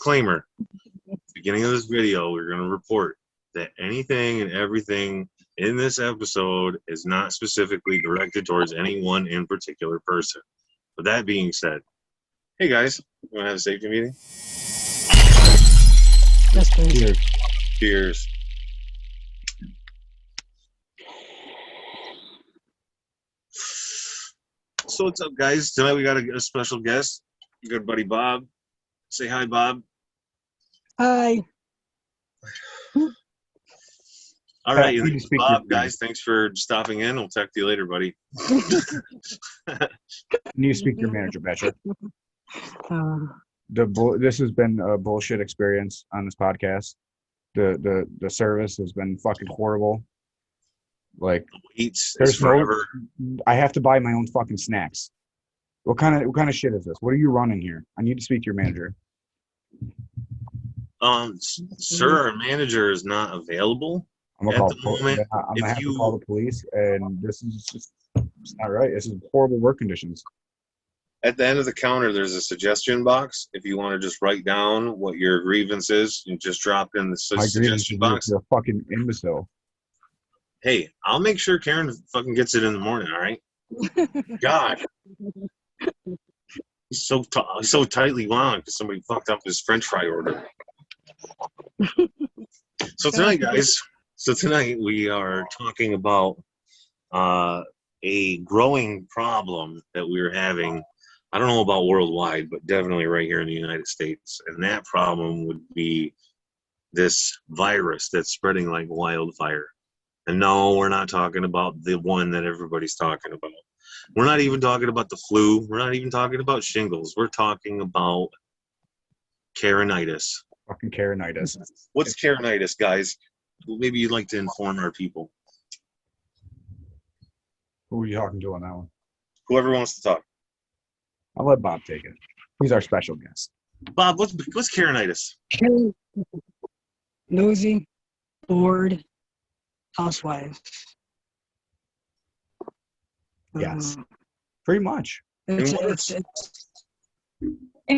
disclaimer. Beginning of this video, we're going to report that anything and everything in this episode is not specifically directed towards any one in particular person. With that being said, hey guys, you want to have a safety meeting? Yes, please. Cheers. Cheers. So what's up, guys? Tonight we got a special guest. Good buddy Bob. Say hi, Bob. Hi. All right, Bob, guys, thanks for stopping in. We'll talk to you later, buddy. Can you speak to your manager, Betcher? This has been a bullshit experience on this podcast. The service has been fucking horrible. Like, there's forever. I have to buy my own fucking snacks. What kind of shit is this? What are you running here? I need to speak to your manager. Sir, our manager is not available. I'm gonna have to call the police, and this is just it's not right. This is horrible work conditions. At the end of the counter, there's a suggestion box. If you want to just write down what your grievance is, you just drop in the suggestion box. You're a fucking imbecile. Hey, I'll make sure Karen fucking gets it in the morning. All right. God, he's so tightly wound because somebody fucked up his French fry order. So tonight, guys. Tonight we are talking about a growing problem that we're having. I don't know about worldwide, but definitely right here in the United States. And that problem would be this virus that's spreading like wildfire. And no, we're not talking about the one that everybody's talking about. We're not even talking about the flu. We're not even talking about shingles. We're talking about Karenitus. Fucking Karenitus. What's Karenitus, guys? Well, maybe you'd like to inform our people. Who are you talking to on that one? Whoever wants to talk. I'll let Bob take it. He's our special guest. Bob, what's Karenitus? Nosy, bored, housewives. Yes, pretty much. And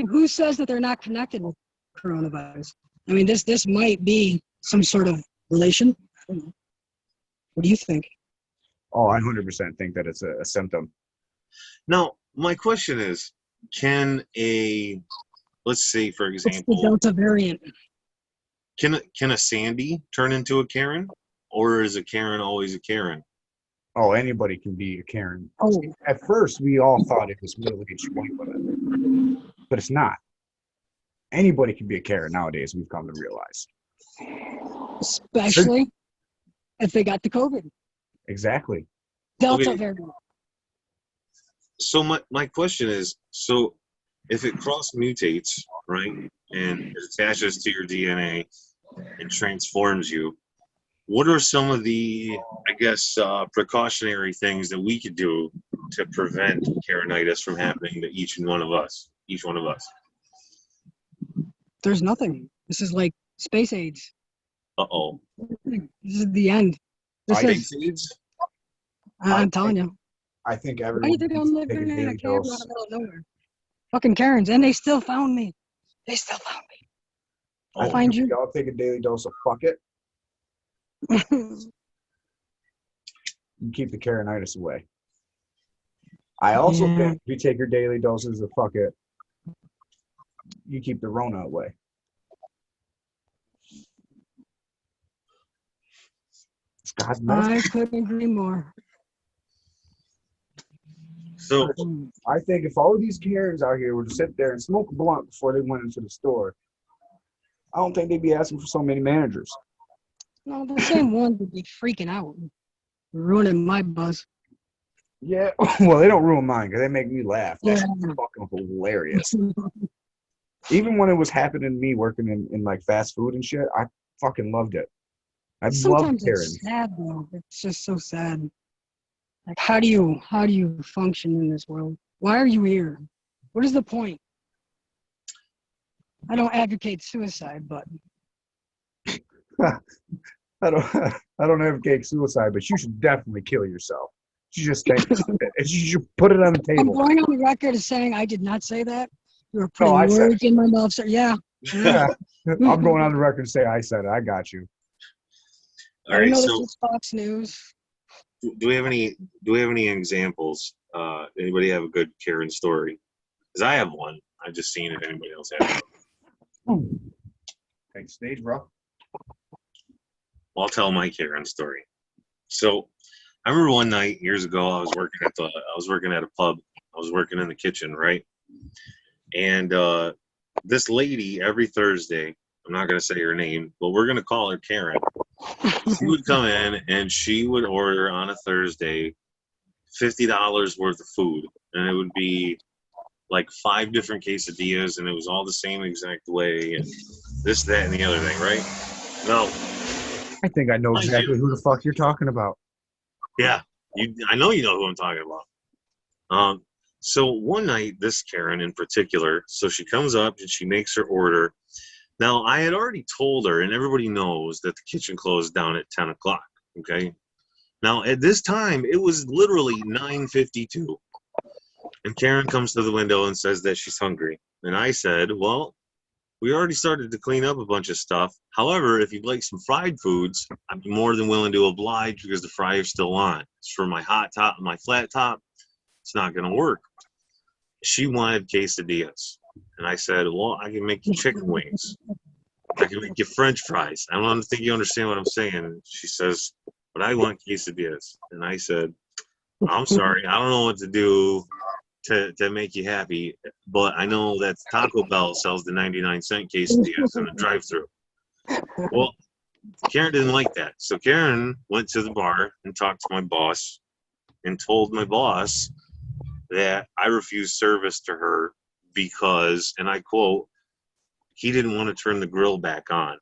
who says that they're not connected with coronavirus? I mean, this might be some sort of relation. I don't know. What do you think? Oh, I 100% think that it's a symptom. Now, my question is, can let's say, for example, it's the Delta variant. Can a Sandy turn into a Karen, or is a Karen always a Karen? Oh, anybody can be a Karen. Oh. At first, we all thought it was middle-aged white women, but it's not. Anybody can be a Karen nowadays, we've come to realize. Especially if they got the COVID. Exactly. Delta variant. So my question is, so if it cross-mutates, right, and it attaches to your DNA and transforms you, what are some of the, I guess, precautionary things that we could do to prevent Karenitis from happening to each one of us? There's nothing. This is like space AIDS. Uh-oh. This is the end. Space AIDS? I'm telling you. I think everyone. Why do you think I'm living in a camp out in the middle of nowhere? Fucking Karens, and they still found me. I find you. Y'all take a daily dose of fuck it. You keep the Karenitis away. I also think if you take your daily doses of fuck it, you keep the Rona away. I couldn't agree more. So I think if all of these Karens out here were to sit there and smoke a blunt before they went into the store, I don't think they'd be asking for so many managers. No, the same ones would be freaking out, ruining my buzz. Yeah, well, they don't ruin mine because they make me laugh. That's fucking hilarious. Even when it was happening to me working in like fast food and shit, I fucking loved it. I love Karens. It's sad though. It's just so sad. Like, how do you function in this world? Why are you here? What is the point? I don't advocate suicide, but I don't advocate suicide, but you should definitely kill yourself. You just think you should put it on the table. I'm going on the record as saying I did not say that. You were putting words in my mouth. So, yeah. Yeah. I'm going on the record and say I said it. I got you. All right. know So, this is Fox News. do we have any examples? Anybody have a good Karen story? Because I have one. I just seen if anybody else has one. Thanks, stage, bro. Well, I'll tell my Karen story. So, I remember one night years ago, I was working at a pub. I was working in the kitchen, right? And this lady every Thursday, I'm not gonna say her name, but we're gonna call her Karen. She would come in and she would order on a Thursday $50 worth of food, and it would be like 5 different quesadillas, and it was all the same exact way, and this, that, and the other thing, right? No, I think I know Mind exactly who the fuck you're talking about. yeah, I know you know who I'm talking about. So one night, this Karen in particular, so she comes up and she makes her order. Now, I had already told her, and everybody knows that the kitchen closed down at 10 o'clock, okay? Now, at this time, it was literally 9:52. And Karen comes to the window and says that she's hungry. And I said, well, we already started to clean up a bunch of stuff. However, if you'd like some fried foods, I'd be more than willing to oblige because the fryer's still on. It's for my hot top and my flat top. It's not going to work. She wanted quesadillas. And I said, well, I can make you chicken wings. I can make you French fries. I don't think you understand what I'm saying. And she says, but I want quesadillas. And I said, I'm sorry. I don't know what to do to make you happy, but I know that Taco Bell sells the 99-cent quesadillas in the drive-thru. Well, Karen didn't like that. So Karen went to the bar and talked to my boss and told my boss that I refused service to her because, and I quote, he didn't want to turn the grill back on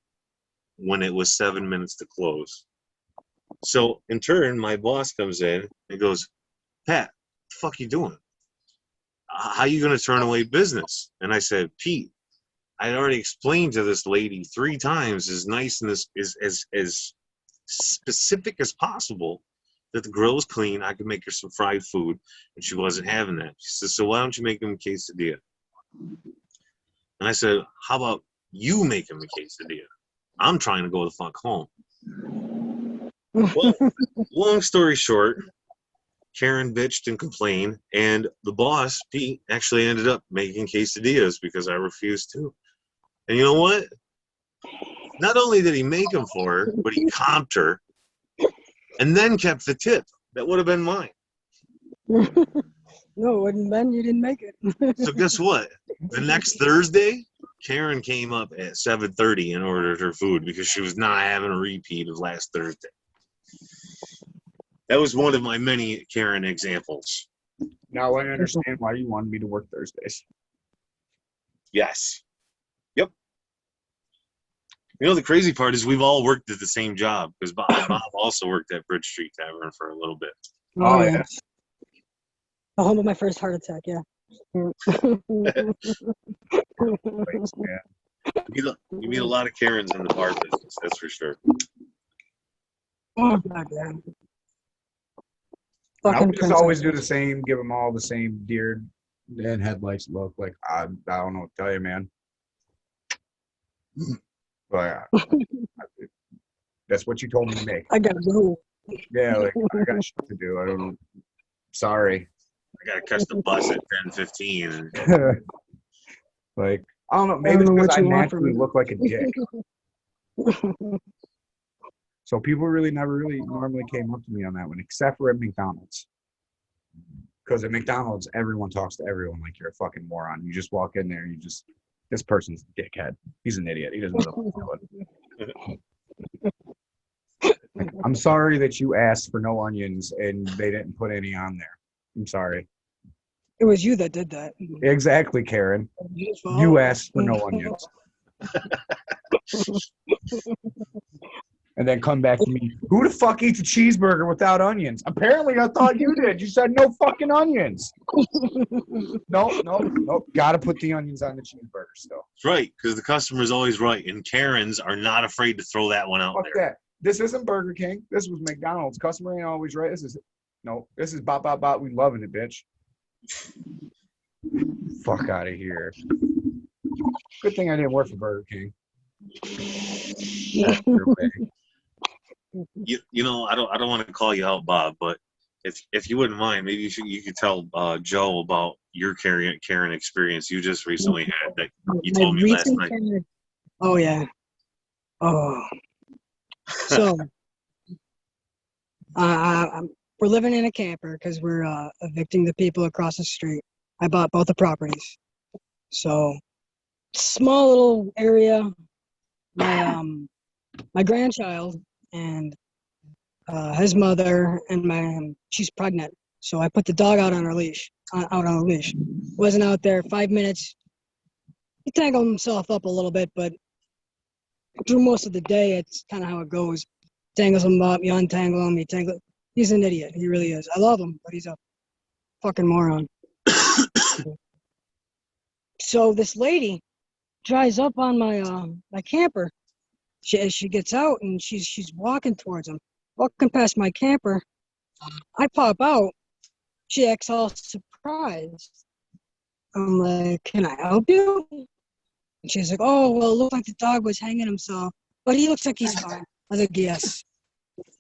when it was 7 minutes to close. So in turn, my boss comes in and goes, Pat, what the fuck you doing? How you going to turn away business? And I said, Pete, I had already explained to this lady 3 times as nice and as specific as possible that the grill was clean. I could make her some fried food, and she wasn't having that. She said, so why don't you make him a quesadilla? And I said, how about you make him a quesadilla? I'm trying to go the fuck home. Well, long story short, Karen bitched and complained, and the boss, Pete, actually ended up making quesadillas because I refused to. And you know what? Not only did he make them for her, but he comped her and then kept the tip. That would have been mine. No, it wouldn't have been. You didn't make it. So guess what? The next Thursday, Karen came up at 7:30 and ordered her food because she was not having a repeat of last Thursday. That was one of my many Karen examples. Now I understand why you wanted me to work Thursdays. Yes. Yep. You know, the crazy part is we've all worked at the same job because Bob also worked at Bridge Street Tavern for a little bit. Oh, yeah. The home of my first heart attack, yeah. You meet a lot of Karens in the bar business, that's for sure. Oh, God, yeah. I would just always do the same, give them all the same deer and headlights look. Like, I don't know what to tell you, man. But that's what you told me to make. I gotta go. Yeah, like, I got shit to do. I don't know. Sorry. I gotta catch the bus at 10:15. Like, I don't know. Maybe it's because I naturally look like a dick. So people never normally came up to me on that one, except for at McDonald's. Because at McDonald's, everyone talks to everyone like you're a fucking moron. You just walk in there, this person's a dickhead. He's an idiot. He doesn't know what he's doing. Like, I'm sorry that you asked for no onions and they didn't put any on there. I'm sorry. It was you that did that. Exactly, Karen. You asked for no onions. And then come back to me. Who the fuck eats a cheeseburger without onions? Apparently, I thought you did. You said no fucking onions. Nope. Gotta put the onions on the cheeseburger still. That's right, because the customer's always right, and Karens are not afraid to throw that one out Fuck there. that. This isn't Burger King. This was McDonald's. Customer ain't always right. This is bop. We loving it, bitch. Fuck out of here. Good thing I didn't work for Burger King. You know, I don't want to call you out, Bob, but if you wouldn't mind, maybe you could tell Joe about your Karen experience you just recently had that you My told me last recent night. Oh yeah. Oh. So, we're living in a camper because we're evicting the people across the street. I bought both the properties. So, small little area. My grandchild and his mother and she's pregnant. So I put the dog out on her leash. Out on a leash. Wasn't out there 5 minutes. He tangled himself up a little bit, but through most of the day, it's kind of how it goes. Tangles him up, you untangle him, you tangle. He's an idiot. He really is. I love him, but he's a fucking moron. So this lady drives up on my camper. She gets out and she's walking towards him, walking past my camper. I pop out. She acts all surprised. I'm like, "Can I help you?" And she's like, "Oh, well, it looked like the dog was hanging himself, but he looks like he's fine." I was like, "Yes."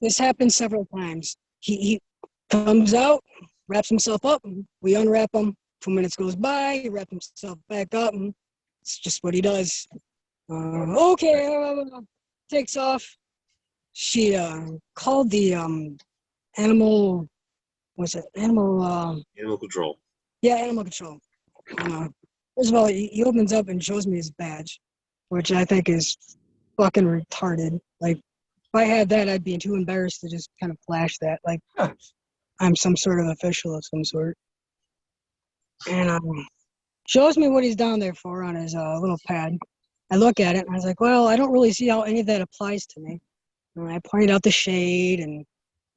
This happens several times. He comes out, wraps himself up. We unwrap him. 2 minutes goes by. He wraps himself back up. And it's just what he does. Okay, takes off. She called the animal. Was it animal? Animal control. Yeah, animal control. First of all, he opens up and shows me his badge, which I think is fucking retarded. Like, if I had that, I'd be too embarrassed to just kind of flash that. Like, I'm some sort of official of some sort. And shows me what he's down there for on his little pad. I look at it and I was like, well, I don't really see how any of that applies to me. And I pointed out the shade and,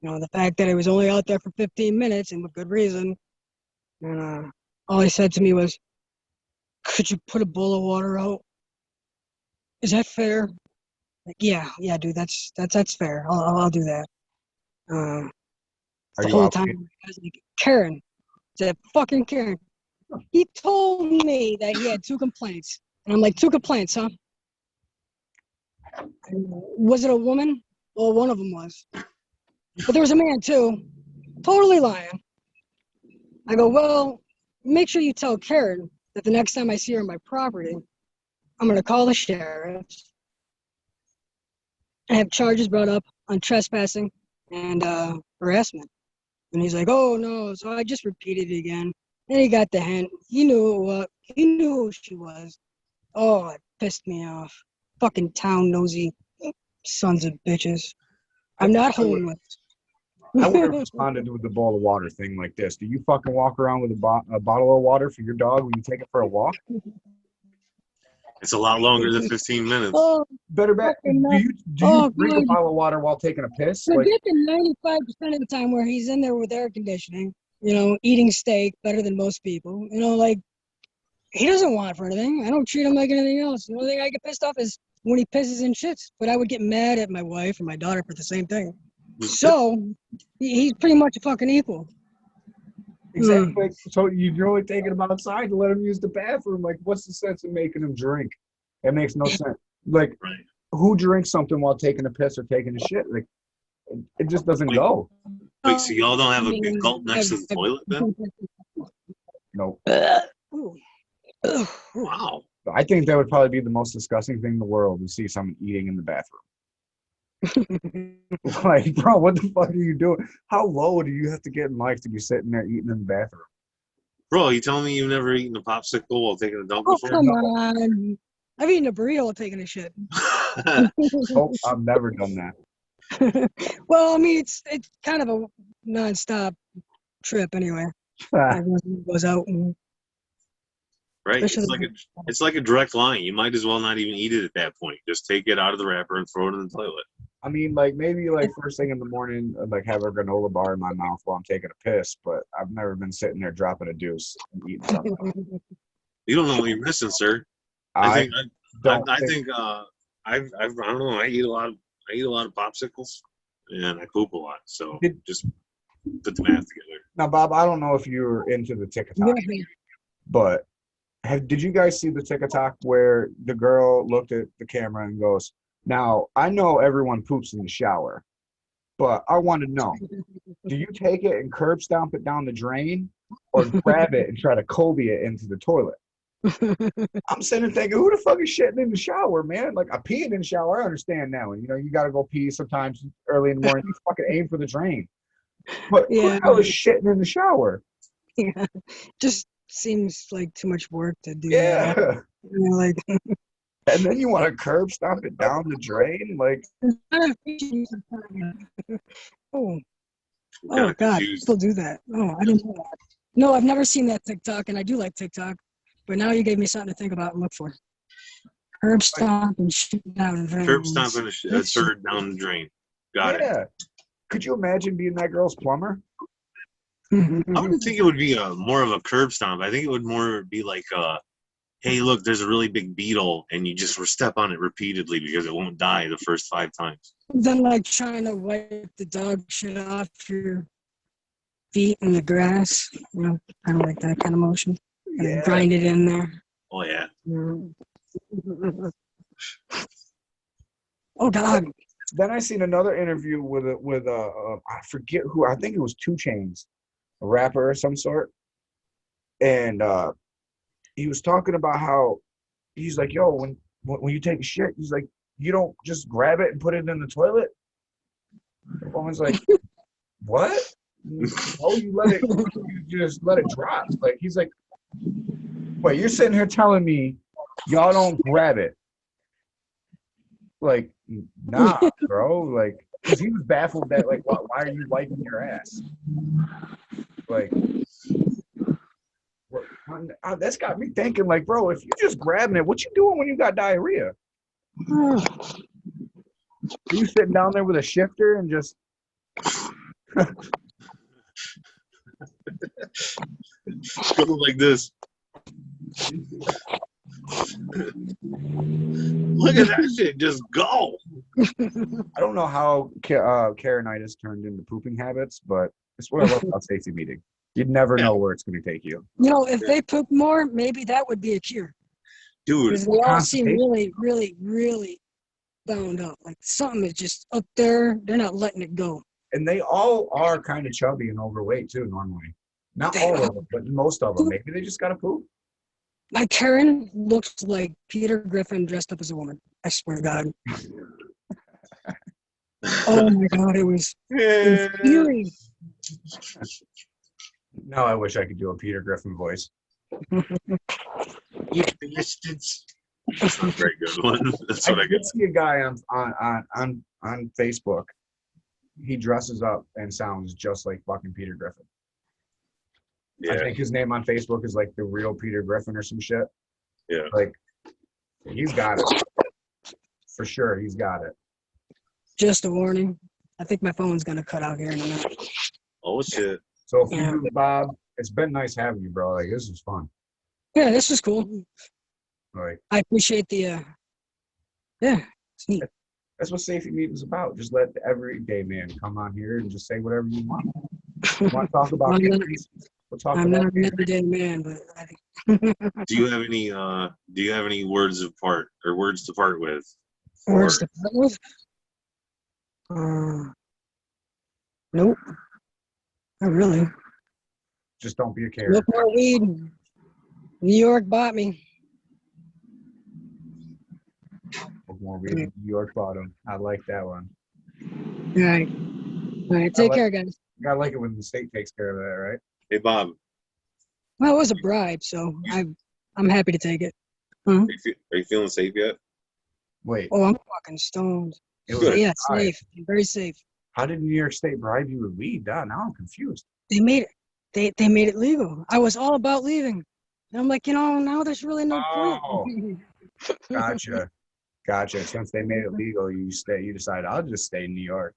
the fact that I was only out there for 15 minutes and with good reason. And all he said to me was, "Could you put a bowl of water out? Is that fair?" Like, yeah, dude, that's fair. I'll do that. The whole time I was like, Karen, that fucking Karen. He told me that he had 2 complaints, and I'm like, 2 complaints, huh? Was it a woman? Well, one of them was, but there was a man too. Totally lying. I go, well, make sure you tell Karen that the next time I see her on my property, I'm gonna call the sheriff and have charges brought up on trespassing and harassment. And he's like, oh no. So I just repeated it again. And he got the hint. He knew who she was. Oh, it pissed me off. Fucking town nosy sons of bitches. I'm not homeless. I would have responded with the bowl of water thing like this. Do you fucking walk around with a bottle of water for your dog when you take it for a walk? It's a lot longer than 15 minutes. Oh, better bet. Do you drink a bottle of water while taking a piss? Forget the 95% of the time where he's in there with air conditioning, eating steak better than most people. Like, he doesn't want it for anything. I don't treat him like anything else. The only thing I get pissed off is when he pisses and shits. But I would get mad at my wife or my daughter for the same thing. So he's pretty much a fucking equal. Exactly. So you're only taking him outside to let him use the bathroom. Like, what's the sense of making him drink? It makes no sense. Like, who drinks something while taking a piss or taking a shit? Like, it just doesn't go. Wait, so y'all don't have a big gulp next to the toilet then? No. Wow. I think that would probably be the most disgusting thing in the world to see someone eating in the bathroom. Like, bro, what the fuck are you doing? How low do you have to get in life to be sitting there eating in the bathroom? Bro, you telling me you've never eaten a popsicle while taking a dump before? Come on. I've eaten a burrito while taking a shit. Nope, I've never done that. Well, I mean, it's kind of a non-stop trip anyway. Everyone goes out and right. It's like a direct line. You might as well not even eat it at that point. Just take it out of the wrapper and throw it in the toilet. I mean, like, maybe like first thing in the morning, like have a granola bar in my mouth while I'm taking a piss, but I've never been sitting there dropping a deuce and eating something. You don't know what you're missing, sir. I don't know. I eat a lot of popsicles and I poop a lot. So just put the math together. Now, Bob, I don't know if you're into the TikTok, but Did you guys see the TikTok where the girl looked at the camera and goes, "Now I know everyone poops in the shower, but I want to know, do you take it and curb stomp it down the drain, or grab it and try to Kobe it into the toilet?" I'm sitting there thinking, who the fuck is shitting in the shower, man? Like, I peeing in the shower, I understand now. And, you got to go pee sometimes early in the morning. You fucking aim for the drain. But who the hell is shitting in the shower? Yeah. Just seems like too much work to do Yeah. that. Like, and then you want to curb stomp it down the drain? Like, oh God, people do that. Oh, I didn't know that. No, I've never seen that TikTok, and I do like TikTok. But now you gave me something to think about and look for. Curb stomp and shit down the drain. Curb stomp and a turd down the drain. Got it. Yeah. Could you imagine being that girl's plumber? I wouldn't think it would be more of a curb stomp. I think it would more be like, hey, look, there's a really big beetle, and you just step on it repeatedly because it won't die the first 5 times. Then like trying to wipe the dog shit off your feet in the grass. Kind of like that kind of motion. And grind it in there. Oh, yeah. Oh, God. Then I seen another interview with I forget who, I think it was 2 Chainz, a rapper of some sort. And he was talking about how he's like, yo, when you take a shit, he's like, you don't just grab it and put it in the toilet. The woman's like, what? Oh, you just let it drop. Like, he's like, wait, you're sitting here telling me y'all don't grab it? Like, nah, bro. Like, because he was baffled that, like, why are you wiping your ass? Like, that's got me thinking, like, bro, if you're just grabbing it, what you doing when you got diarrhea? Are you sitting down there with a shifter and just... Go like this. Look at that shit, just go. I don't know how Karenitus turned into pooping habits, but it's what I love about safety meeting. You'd never know where it's going to take you. If they poop more, maybe that would be a cure. Dude, because they all seem really, really, really bound up. Like something is just up there. They're not letting it go. And they all are kind of chubby and overweight too, normally. Not all of them, but most of them. Maybe they just got to poop. My Karen looked like Peter Griffin dressed up as a woman. I swear to God. Oh my God, it was infuriating. Now I wish I could do a Peter Griffin voice. You bastards. That's not a very good one. That's what I did see a guy on Facebook. He dresses up and sounds just like fucking Peter Griffin. Yeah. I think his name on Facebook is like the real Peter Griffin or some shit. Yeah. Like, he's got it. For sure, he's got it. Just a warning. I think my phone's going to cut out here in a minute. Oh, shit. So, if you do, Bob, it's been nice having you, bro. Like, this was fun. Yeah, this was cool. Like, I appreciate the, it's neat. That's what Safety Meet is about. Just let the everyday man come on here and just say whatever you want. You want to talk about kids? We'll talk I'm about not an everyday man, but I think. Do you have any words to part with? Words to part with? Nope. Not really. Just don't be a carrot. Look more weed. New York bought me. Look more weed. New York bought him. I like that one. All right. All right. Take care, guys. You gotta like it when the state takes care of that, right? Hey, Bob. Well, it was a bribe, so I'm happy to take it. Are you feeling safe yet? Wait. Oh, I'm fucking stoned. Yeah, safe. Very safe. How did New York State bribe you with weed? Now I'm confused. They made it. They made it legal. I was all about leaving, and I'm like, now there's really no point. Gotcha. Since they made it legal, you decided I'll just stay in New York.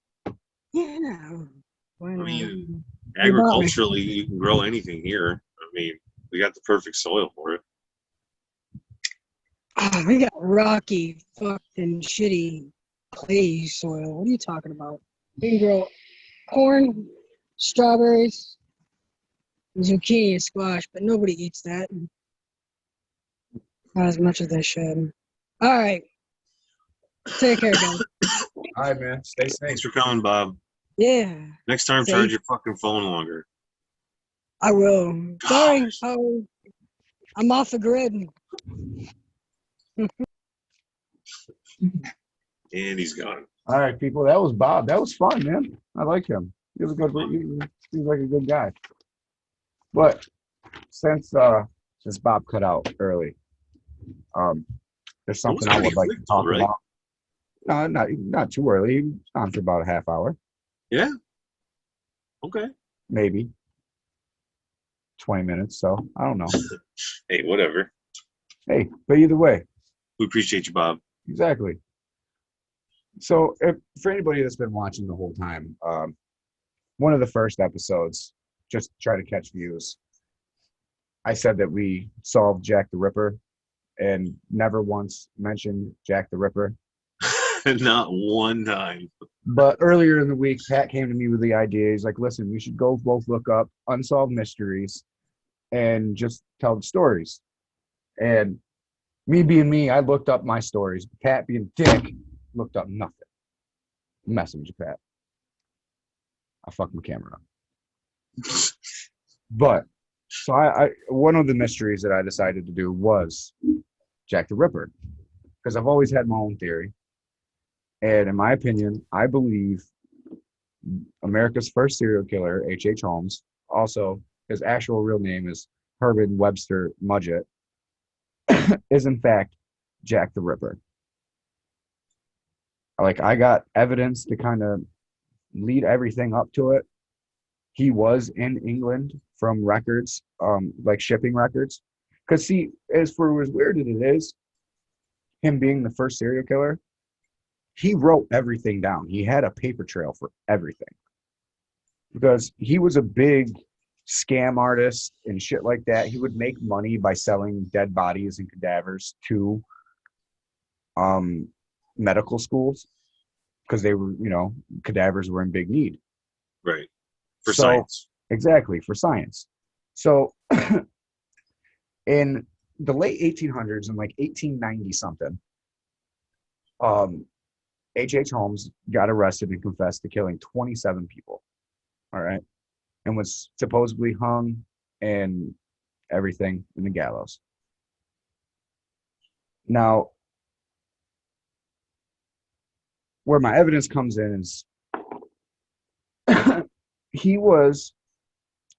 Yeah. I mean, agriculturally, you can grow anything here. I mean, we got the perfect soil for it. Oh, we got rocky, fucking shitty clay soil. What are you talking about? We can grow corn, strawberries, zucchini, and squash, but nobody eats that. Not as much as they should. All right. Take care, guys. All right, man. Stay safe. Thanks for coming, Bob. Yeah, Next time, Safe. charge your fucking phone longer. I will. Sorry, I'm off the grid. And he's gone. All right, people. That was Bob. That was fun, man. I like him. He was a good. He was like a good guy. But since Bob cut out early, there's something I would like to talk about. No, not too early. He was on for about a half hour. Yeah. Okay. Maybe 20 minutes. So I don't know. Hey, whatever. Hey, but either way. We appreciate you, Bob. Exactly. So for anybody that's been watching the whole time, one of the first episodes, just to try to catch views, I said that we solved Jack the Ripper and never once mentioned Jack the Ripper. Not one time. But earlier in the week, Pat came to me with the idea. He's like, listen, we should go both look up unsolved mysteries and just tell the stories. And me being me, I looked up my stories. Pat being dick, looked up nothing. Messing with you, Pat. I fucked my camera up. But so I one of the mysteries that I decided to do was Jack the Ripper, because I've always had my own theory. And in my opinion, I believe America's first serial killer, H.H. Holmes, also his actual real name is Herbert Webster Mudgett, is in fact Jack the Ripper. Like, I got evidence to kind of lead everything up to it. He was in England from records, like shipping records. Because see, as weird as it is, him being the first serial killer, he wrote everything down. He had a paper trail for everything. Because he was a big scam artist and shit like that. He would make money by selling dead bodies and cadavers to medical schools, because they were, cadavers were in big need. Right. For science. Exactly, for science. So in the late 1800s, in like 1890 something, H.H. Holmes got arrested and confessed to killing 27 people. All right. And was supposedly hung and everything in the gallows. Now, where my evidence comes in is he was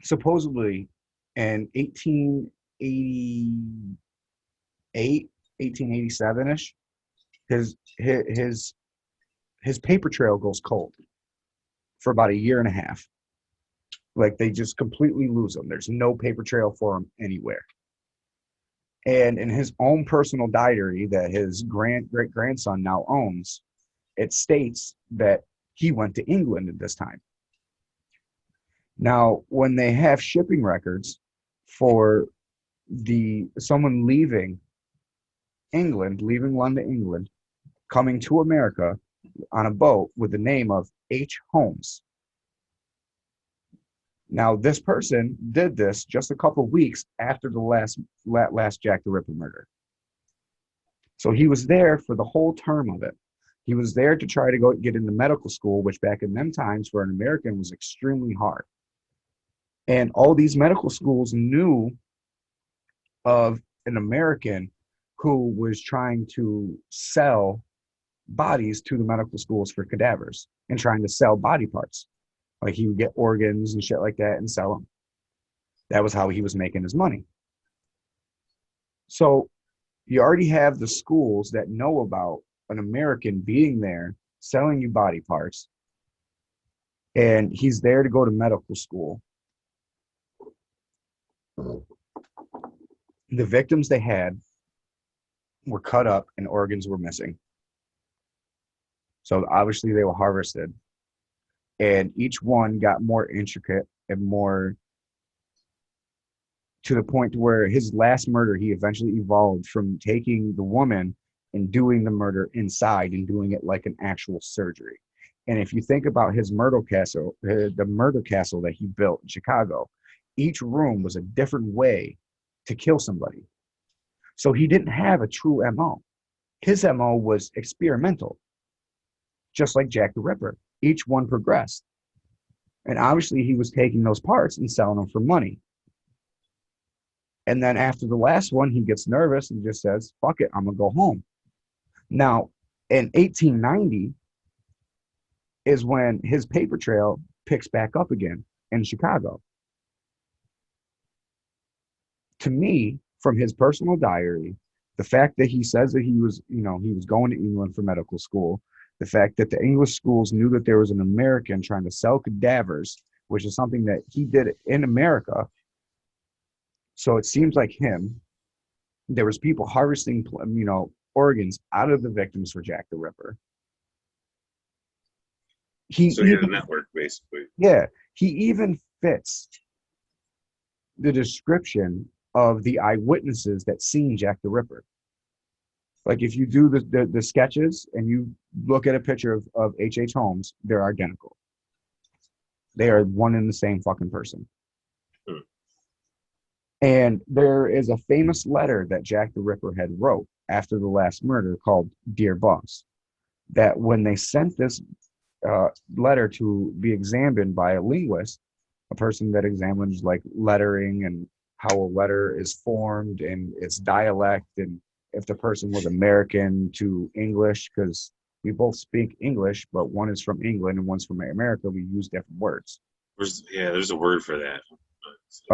supposedly in 1888, 1887-ish, his paper trail goes cold for about a year and a half. Like, they just completely lose him. There's no paper trail for him anywhere. And in his own personal diary that his great-grandson now owns, it states that he went to England at this time. Now, when they have shipping records for someone leaving England, leaving London, England, coming to America on a boat with the name of H. Holmes. Now, this person did this just a couple of weeks after the last Jack the Ripper murder. So he was there for the whole term of it. He was there to try to go get into medical school, which back in them times for an American was extremely hard. And all these medical schools knew of an American who was trying to sell bodies to the medical schools for cadavers and trying to sell body parts. Like, he would get organs and shit like that and sell them. That was how he was making his money. So you already have the schools that know about an American being there, selling you body parts, and he's there to go to medical school. The victims they had were cut up and organs were missing. So obviously they were harvested. And each one got more intricate and more to the point where his last murder, he eventually evolved from taking the woman and doing the murder inside and doing it like an actual surgery. And if you think about his murder castle, the murder castle that he built in Chicago, each room was a different way to kill somebody. So he didn't have a true MO. His MO was experimental, just like Jack the Ripper. Each one progressed. And obviously he was taking those parts and selling them for money. And then after the last one, he gets nervous and just says, fuck it, I'm going to go home. Now, in 1890 is when his paper trail picks back up again in Chicago. To me, from his personal diary, the fact that he says that he was going to England for medical school, the fact that the English schools knew that there was an American trying to sell cadavers, which is something that he did in America. So it seems like there was people harvesting, organs out of the victims for Jack the Ripper. So he had a network, basically. Yeah, he even fits the description of the eyewitnesses that seen Jack the Ripper. Like if you do the sketches and you look at a picture of H.H. Holmes, they're identical. They are one and the same fucking person. And there is a famous letter that Jack the Ripper had wrote after the last murder called Dear Boss, that when they sent this letter to be examined by a linguist, a person that examines like lettering and how a letter is formed and its dialect, and if the person was American to English, because we both speak English, but one is from England and one's from America, we use different words. There's a word for that.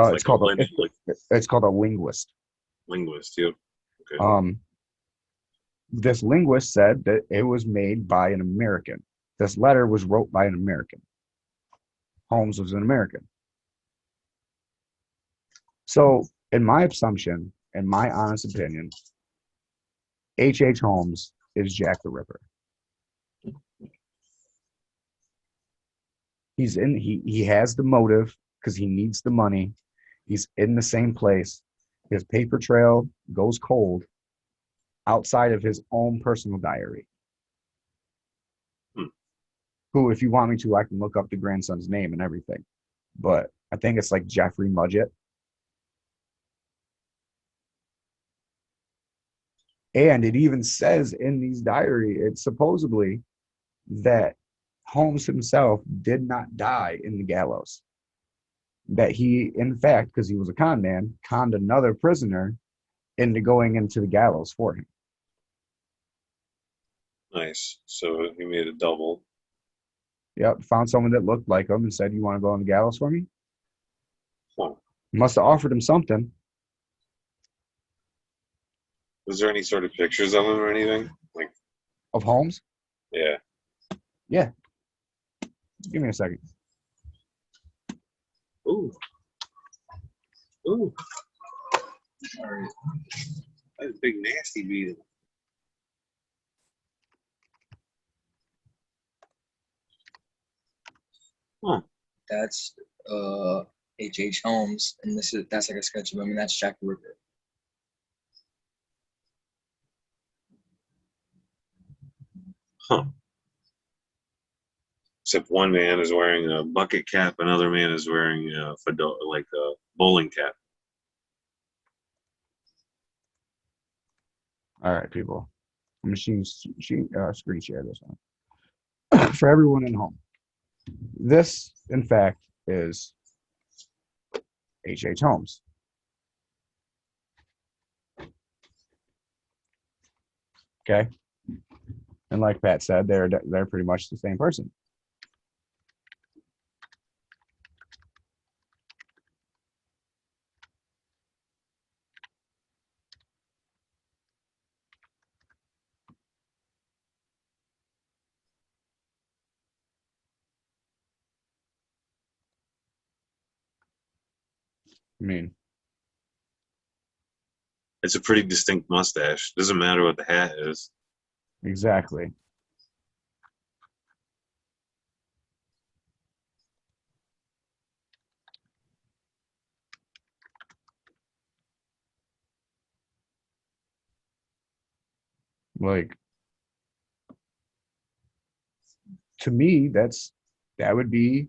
It's called a linguist. Linguist, yep. Okay. This linguist said that it was made by an American. This letter was wrote by an American. Holmes was an American. So, in my assumption, in my honest opinion, H.H. Holmes is Jack the Ripper. He has the motive because he needs the money. He's in the same place. His paper trail goes cold outside of his own personal diary. Who, if you want me to, I can look up the grandson's name and everything. But I think it's like Jeffrey Mudgett. And it even says in these diary, it's supposedly that Holmes himself did not die in the gallows. That he, in fact, because he was a con man, conned another prisoner into going into the gallows for him. Nice. So he made a double. Yep. Found someone that looked like him and said, "You want to go on the gallows for me?" Huh. Must have offered him something. Was there any sort of pictures of him or anything? Like of Holmes? Yeah. Yeah. Give me a second. Ooh. Ooh. Sorry. That's a big nasty beetle. Huh. That's H.H. Holmes, and that's like a sketch of him, and that's Jack the Ripper. Huh. Except one man is wearing a bucket cap, another man is wearing a fedora, like a bowling cap. All right, people. I'm going to screen share this one for everyone at home. This, in fact, is H.H. Holmes. Okay, and like Pat said, they're pretty much the same person. I mean, it's a pretty distinct mustache. Doesn't matter what the hat is. Exactly. Like, to me, that would be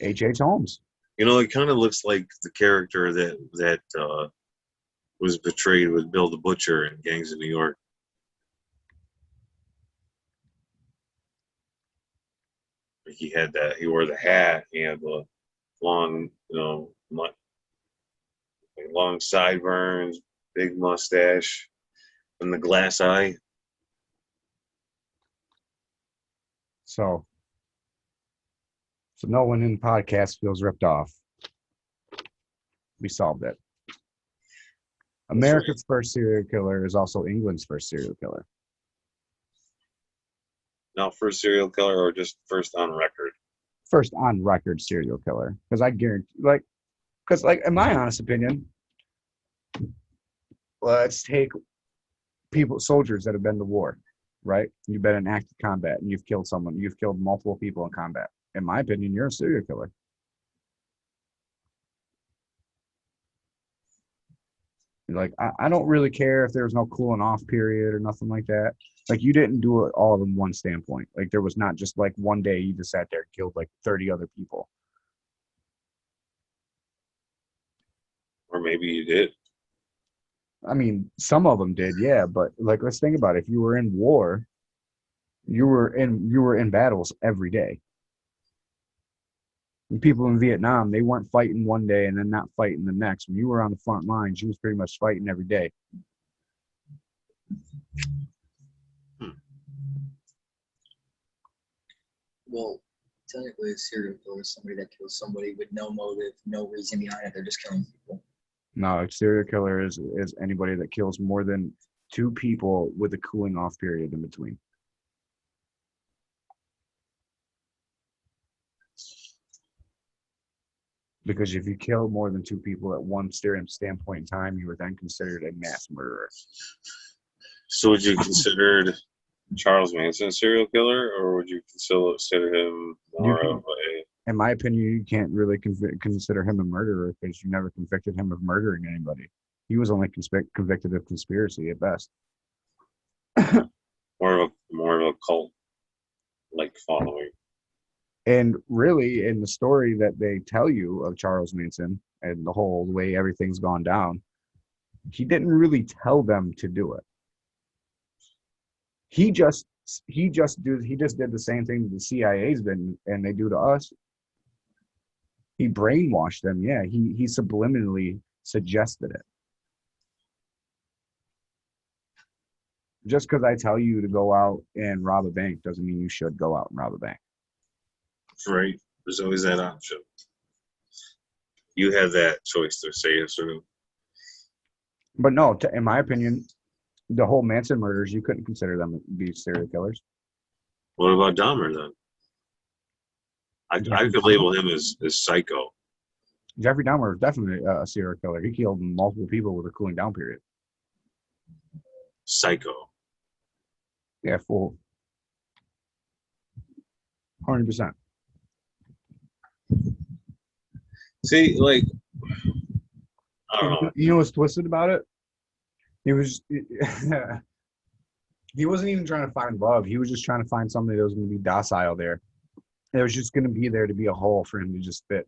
H.H. Holmes. You know, it kind of looks like the character that was portrayed with Bill the Butcher in Gangs of New York. He had that. He wore the hat. He had the long, long sideburns, big mustache, and the glass eye. So no one in the podcast feels ripped off. We solved it. America's first serial killer is also England's first serial killer. Now, first serial killer or just first on record? First on record serial killer. Because I guarantee, in my honest opinion, let's take soldiers that have been to war, right? You've been in active combat and you've killed someone. You've killed multiple people in combat. In my opinion, you're a serial killer. Like, I don't really care if there's no cooling off period or nothing like that. Like, you didn't do it all in one standpoint. Like, there was not just like one day you just sat there and killed like 30 other people. Or maybe you did. I mean, some of them did, yeah. But like, let's think about it. If you were in war, you were in battles every day. And people in Vietnam, they weren't fighting one day and then not fighting the next. When you were on the front lines, you was pretty much fighting every day. Well, technically, a serial killer is somebody that kills somebody with no motive, no reason behind it. They're just killing people. No, a serial killer is anybody that kills more than 2 people with a cooling off period in between. Because if you kill more than 2 people at one standpoint in time, you were then considered a mass murderer. So would you consider Charles Manson a serial killer, or would you consider him more of a... In my opinion, you can't really consider him a murderer because you never convicted him of murdering anybody. He was only convicted of conspiracy at best. more of a cult like following. And really, in the story that they tell you of Charles Manson and the whole way everything's gone down, he didn't really tell them to do it. He just did the same thing that the CIA's been and they do to us. He brainwashed them. Yeah, he subliminally suggested it. Just because I tell you to go out and rob a bank doesn't mean you should go out and rob a bank. Right. There's always that option. You have that choice to say yes or no. But no, in my opinion, the whole Manson murders, you couldn't consider them to be serial killers. What about Dahmer then? I could label him as psycho. Jeffrey Dahmer is definitely a serial killer. He killed multiple people with a cooling down period. Psycho. Yeah, full. 100%. See, like, I don't know. You know what's twisted about it? He wasn't even trying to find love. He was just trying to find somebody that was going to be docile there. It was just going to be there to be a hole for him to just fit.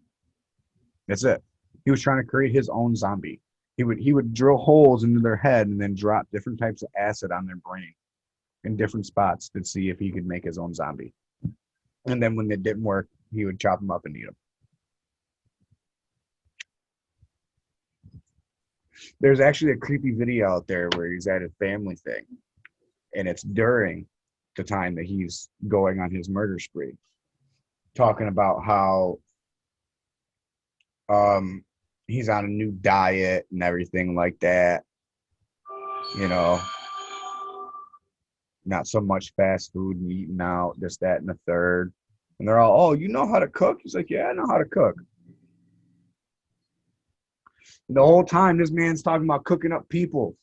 That's it. He was trying to create his own zombie. He would drill holes into their head and then drop different types of acid on their brain in different spots to see if he could make his own zombie. And then when it didn't work, he would chop them up and eat them. There's actually a creepy video out there where he's at a family thing, and it's during the time that he's going on his murder spree, talking about how he's on a new diet and everything like that. You know, not so much fast food and eating out, this, that, and the third. And they're all, oh, you know how to cook? He's like, yeah, I know how to cook. The whole time, this man's talking about cooking up people.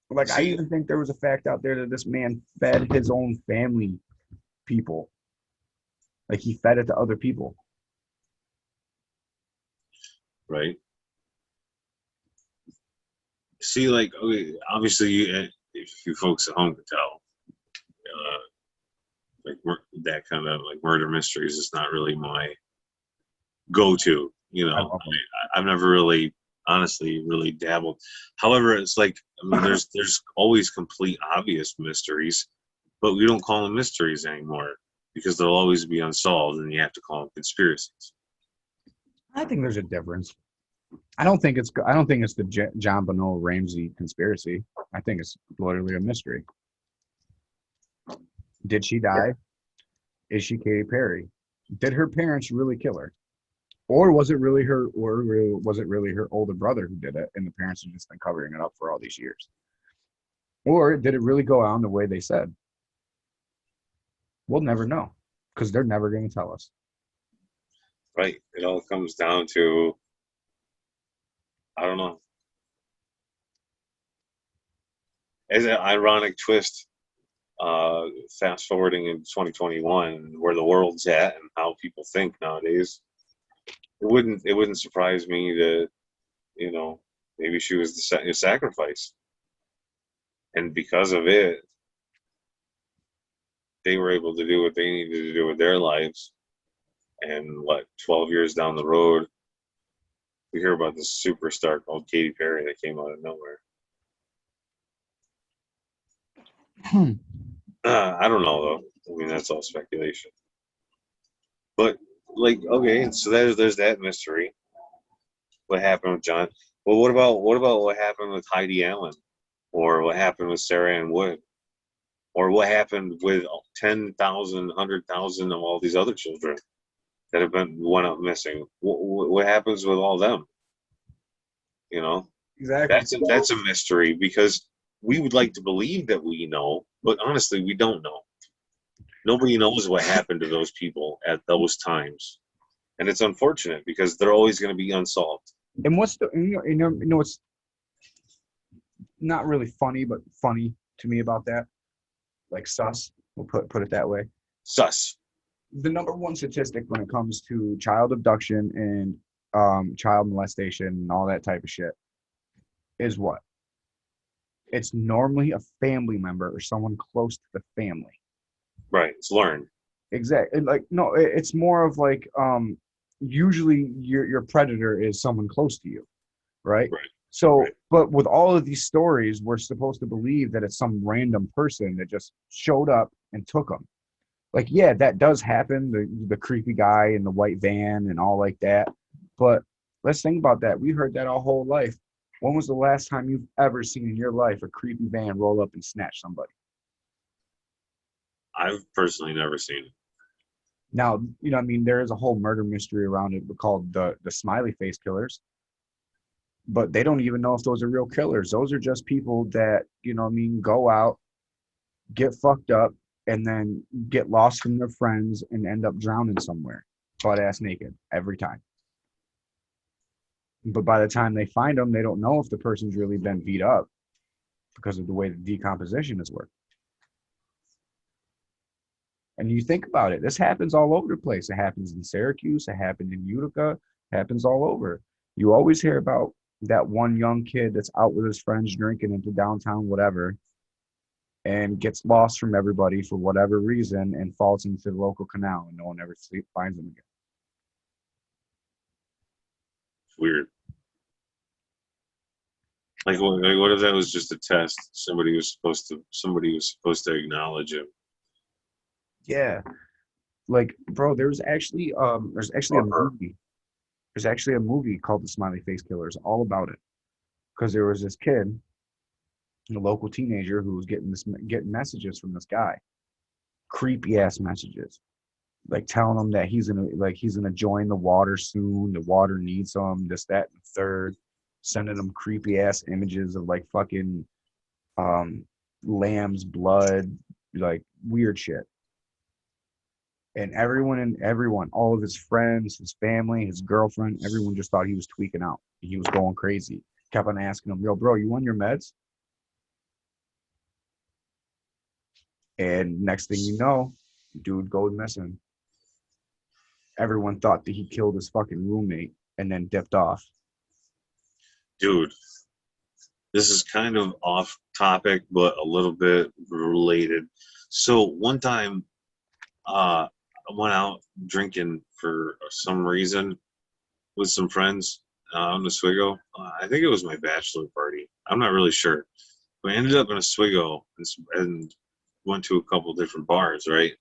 Like, I even think there was a fact out there that this man fed his own family people. Like, he fed it to other people. Right. See, like, okay, obviously, if you folks at home could tell, like that kind of like murder mysteries is not really my go-to. You I know, love them. I've never really, honestly, really dabbled. However, it's like, I mean, there's always complete obvious mysteries, but we don't call them mysteries anymore because they'll always be unsolved, and you have to call them conspiracies. I think there's a difference. I don't think it's the John Bono Ramsey conspiracy. I think it's literally a mystery. Did she die? Is she Katy Perry? Did her parents really kill her? Or was it really her older brother who did it and the parents have just been covering it up for all these years? Or did it really go on the way they said? We'll never know because they're never going to tell us. Right. It all comes down to, I don't know. As an ironic twist, fast forwarding in 2021, where the world's at and how people think nowadays, it wouldn't surprise me that, you know, maybe she was the sacrifice, and because of it, they were able to do what they needed to do with their lives. And what, 12 years down the road, we hear about this superstar called Katy Perry that came out of nowhere. I don't know though. I mean, that's all speculation. But like, okay, so there's that mystery. What happened with John? Well, what happened with Heidi Allen, or what happened with Sarah Ann Wood, or what happened with 10,000, 100,000 of all these other children that have went up missing? What happens with all them? You know, Exactly. That's a mystery because we would like to believe that we know, but honestly, we don't know. Nobody knows what happened to those people at those times, and it's unfortunate because they're always going to be unsolved. And what's the what's not really funny, but funny to me about that, like sus, we'll put it that way. Sus. The number one statistic when it comes to child abduction and child molestation and all that type of shit is what? It's normally a family member or someone close to the family. Right. It's learned. Exactly. Like no, it's more of like usually your predator is someone close to you, right? Right. So, Right. but with all of these stories, we're supposed to believe that it's some random person that just showed up and took them. Like, yeah, that does happen. The creepy guy in the white van and all like that. But let's think about that. We heard that our whole life. When was the last time you've ever seen in your life a creepy van roll up and snatch somebody? I've personally never seen it. Now, you know, I mean, there is a whole murder mystery around it called the smiley face killers. But they don't even know if those are real killers. Those are just people that, you know what I mean, go out, get fucked up, and then get lost from their friends and end up drowning somewhere, butt ass naked, every time. But by the time they find them, they don't know if the person's really been beat up because of the way the decomposition has worked. And you think about it, this happens all over the place. It happens in Syracuse, it happened in Utica, it happens all over. You always hear about that one young kid that's out with his friends drinking into downtown whatever and gets lost from everybody for whatever reason and falls into the local canal and no one ever finds him again. It's weird. Like what if that was just a test? Somebody was supposed to acknowledge him. Yeah. Like, bro, there's actually a movie. There's actually a movie called The Smiley Face Killers, all about it. Because there was this kid, a local teenager, who was getting messages from this guy, creepy ass messages, like telling him that he's gonna join the water soon. The water needs him. This, that, and the third. Sending him creepy ass images of like fucking lamb's blood, like weird shit. And everyone, all of his friends, his family, his girlfriend, everyone just thought he was tweaking out. He was going crazy. Kept on asking him, yo, bro, you on your meds? And next thing you know, dude goes missing. Everyone thought that he killed his fucking roommate and then dipped off. Dude, this is kind of off topic, but a little bit related. So one time, I went out drinking for some reason with some friends on Oswego. I think it was my bachelor party. I'm not really sure. We ended up in Oswego and went to a couple different bars, right?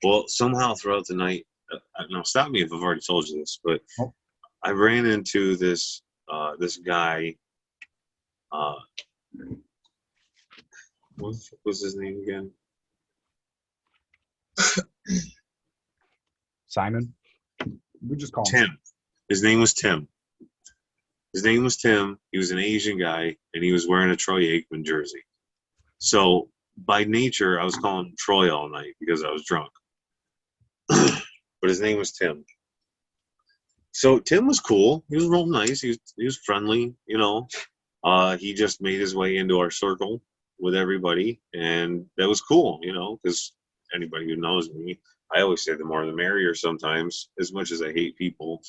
Well, somehow throughout the night, now stop me if I've already told you this, but Oh. I ran into this this guy. What was his name again? Simon. We just call him Tim. His name was Tim. His name was Tim. He was an Asian guy, and he was wearing a Troy Aikman jersey. So by nature, I was calling him Troy all night because I was drunk. But his name was Tim. So Tim was cool. He was real nice. He was friendly. You know, he just made his way into our circle with everybody, and that was cool. You know, because anybody who knows me, I always say the more the merrier. Sometimes, as much as I hate people,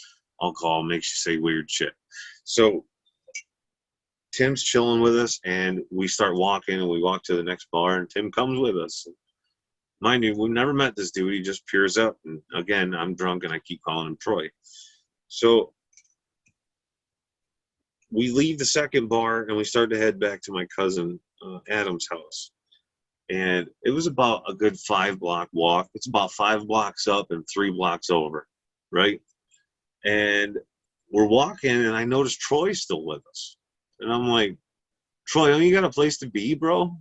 alcohol makes you say weird shit. So Tim's chilling with us, and we start walking, and we walk to the next bar, and Tim comes with us. Mind you, we've never met this dude. He just peers up, and again, I'm drunk, and I keep calling him Troy. So we leave the second bar, and we start to head back to my cousin Adam's house. And it was about a good 5-block walk. It's about 5 blocks up and 3 blocks over, right? And we're walking, and I noticed Troy's still with us. And I'm like, Troy, don't you got a place to be, bro?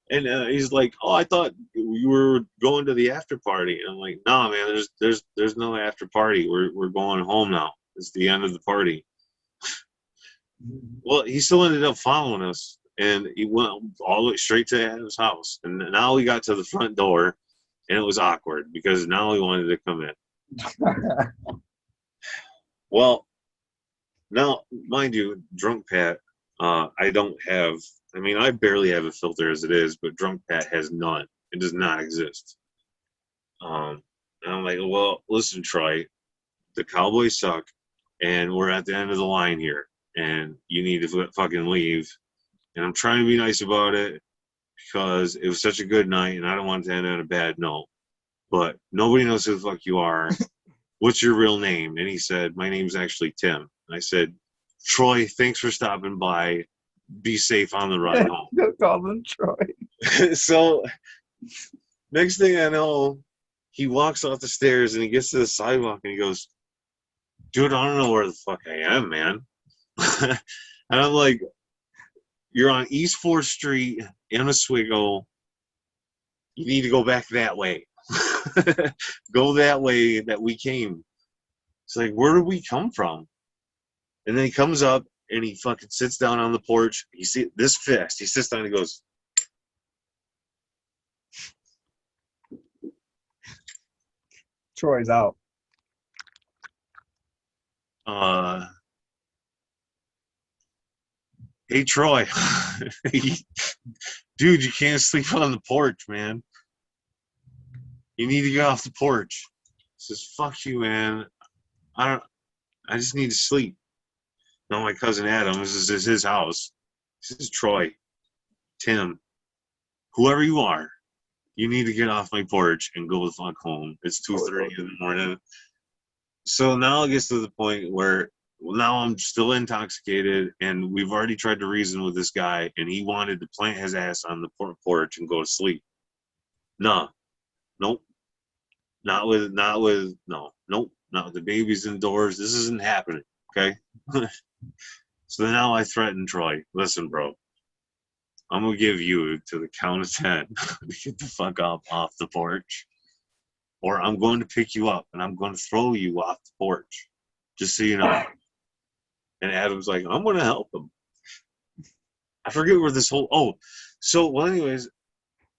And he's like, oh, I thought you were going to the after party. And I'm like, nah, man, there's no after party. We're going home now. It's the end of the party. Well, he still ended up following us, and he went all the way straight to Adam's house. And now we got to the front door, and it was awkward because now he wanted to come in. Well, now, mind you, drunk Pat, I barely have a filter as it is, but drunk Pat has none. It does not exist. And I'm like, well, listen, Troy, the Cowboys suck, and we're at the end of the line here, and you need to fucking leave. And I'm trying to be nice about it because it was such a good night, and I don't want it to end on a bad note. But nobody knows who the fuck you are. What's your real name? And he said, my name's actually Tim. And I said, Troy, thanks for stopping by. Be safe on the ride home. Call him Troy. So next thing I know, he walks off the stairs and he gets to the sidewalk and he goes, dude, I don't know where the fuck I am, man. And I'm like, you're on East 4th Street in Oswego. You need to go back that way. Go that way that we came. It's like, where did we come from? And then he comes up and he fucking sits down on the porch. He see this fist. He sits down and he goes, Troy's out. Hey Troy. Dude, you can't sleep on the porch, man. You need to get off the porch. He says, fuck you, man. I just need to sleep. Now my cousin Adam, this is his house. This is Troy, Tim, whoever you are, you need to get off my porch and go the fuck home. It's 2:30 in the morning. So now it gets to the point where now I'm still intoxicated, and we've already tried to reason with this guy, and he wanted to plant his ass on the porch and go to sleep. No, nope, not with the baby's indoors. This isn't happening. Okay. So now I threaten Troy. Listen, bro, I'm gonna give you to the count of 10 to get the fuck up off the porch, or I'm going to pick you up and I'm going to throw you off the porch, just so you know. And Adam's like, I'm going to help him. I forget where this whole anyways,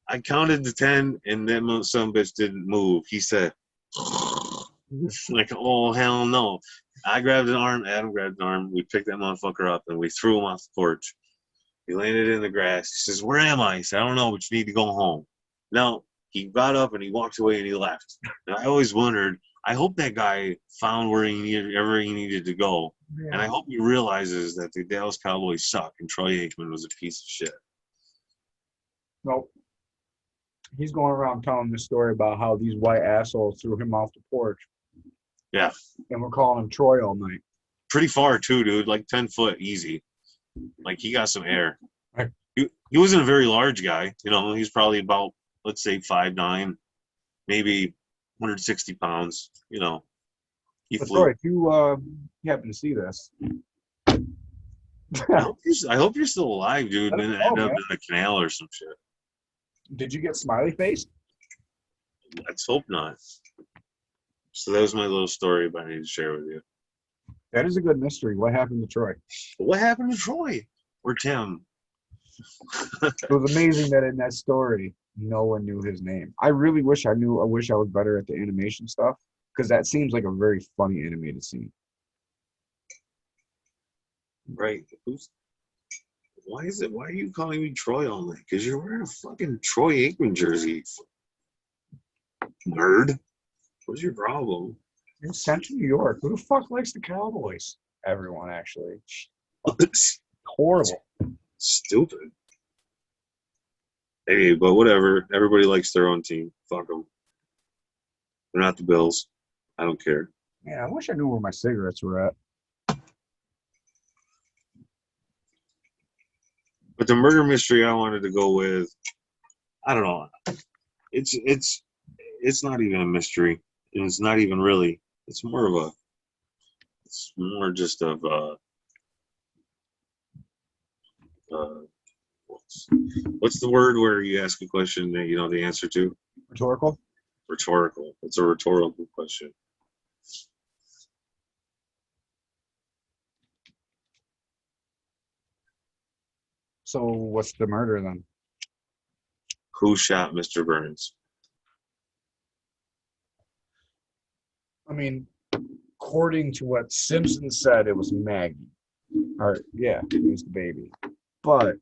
I counted to 10 and that some bitch didn't move. He said, like, oh hell no. I grabbed an arm, Adam grabbed an arm, we picked that motherfucker up and we threw him off the porch. He landed in the grass. He says, where am I? He said, I don't know, but you need to go home. Now, he got up and he walked away and he left. And I always wondered, I hope that guy found where he needed to go. Yeah. And I hope he realizes that the Dallas Cowboys suck and Troy Aikman was a piece of shit. Nope. He's going around telling this story about how these white assholes threw him off the porch. Yeah. And we're calling him Troy all night. Pretty far too, dude. Like 10 foot, easy. Like he got some air. Right. He wasn't a very large guy. You know, he's probably about, let's say, 5'9", maybe 160 pounds. You know, he But flew. Troy, if you happen to see this, I hope you're still alive, dude, and then Oh, end up man. in the canal or some shit. Did you get smiley face? Let's hope not. So that was my little story I need to share with you. That is a good mystery. What happened to Troy? What happened to Troy or Tim? It was amazing that in that story, no one knew his name. I really wish I knew. I wish I was better at the animation stuff because that seems like a very funny animated scene. Right. Why are you calling me Troy all night? Because you're wearing a fucking Troy Aikman jersey. Nerd. What's your problem? In Central New York, who the fuck likes the Cowboys? Everyone, actually. Horrible. Stupid. Hey, but whatever. Everybody likes their own team. Fuck them. They're not the Bills. I don't care. Man, I wish I knew where my cigarettes were at. But the murder mystery I wanted to go with, I don't know. It's not even a mystery. And it's not even really. It's more just of what's the word where you ask a question that you know the answer to? Rhetorical? Rhetorical. It's a rhetorical question. So what's the murder then? Who shot Mr. Burns? I mean, according to what Simpson said, it was Maggie. Or, yeah, it was the baby. But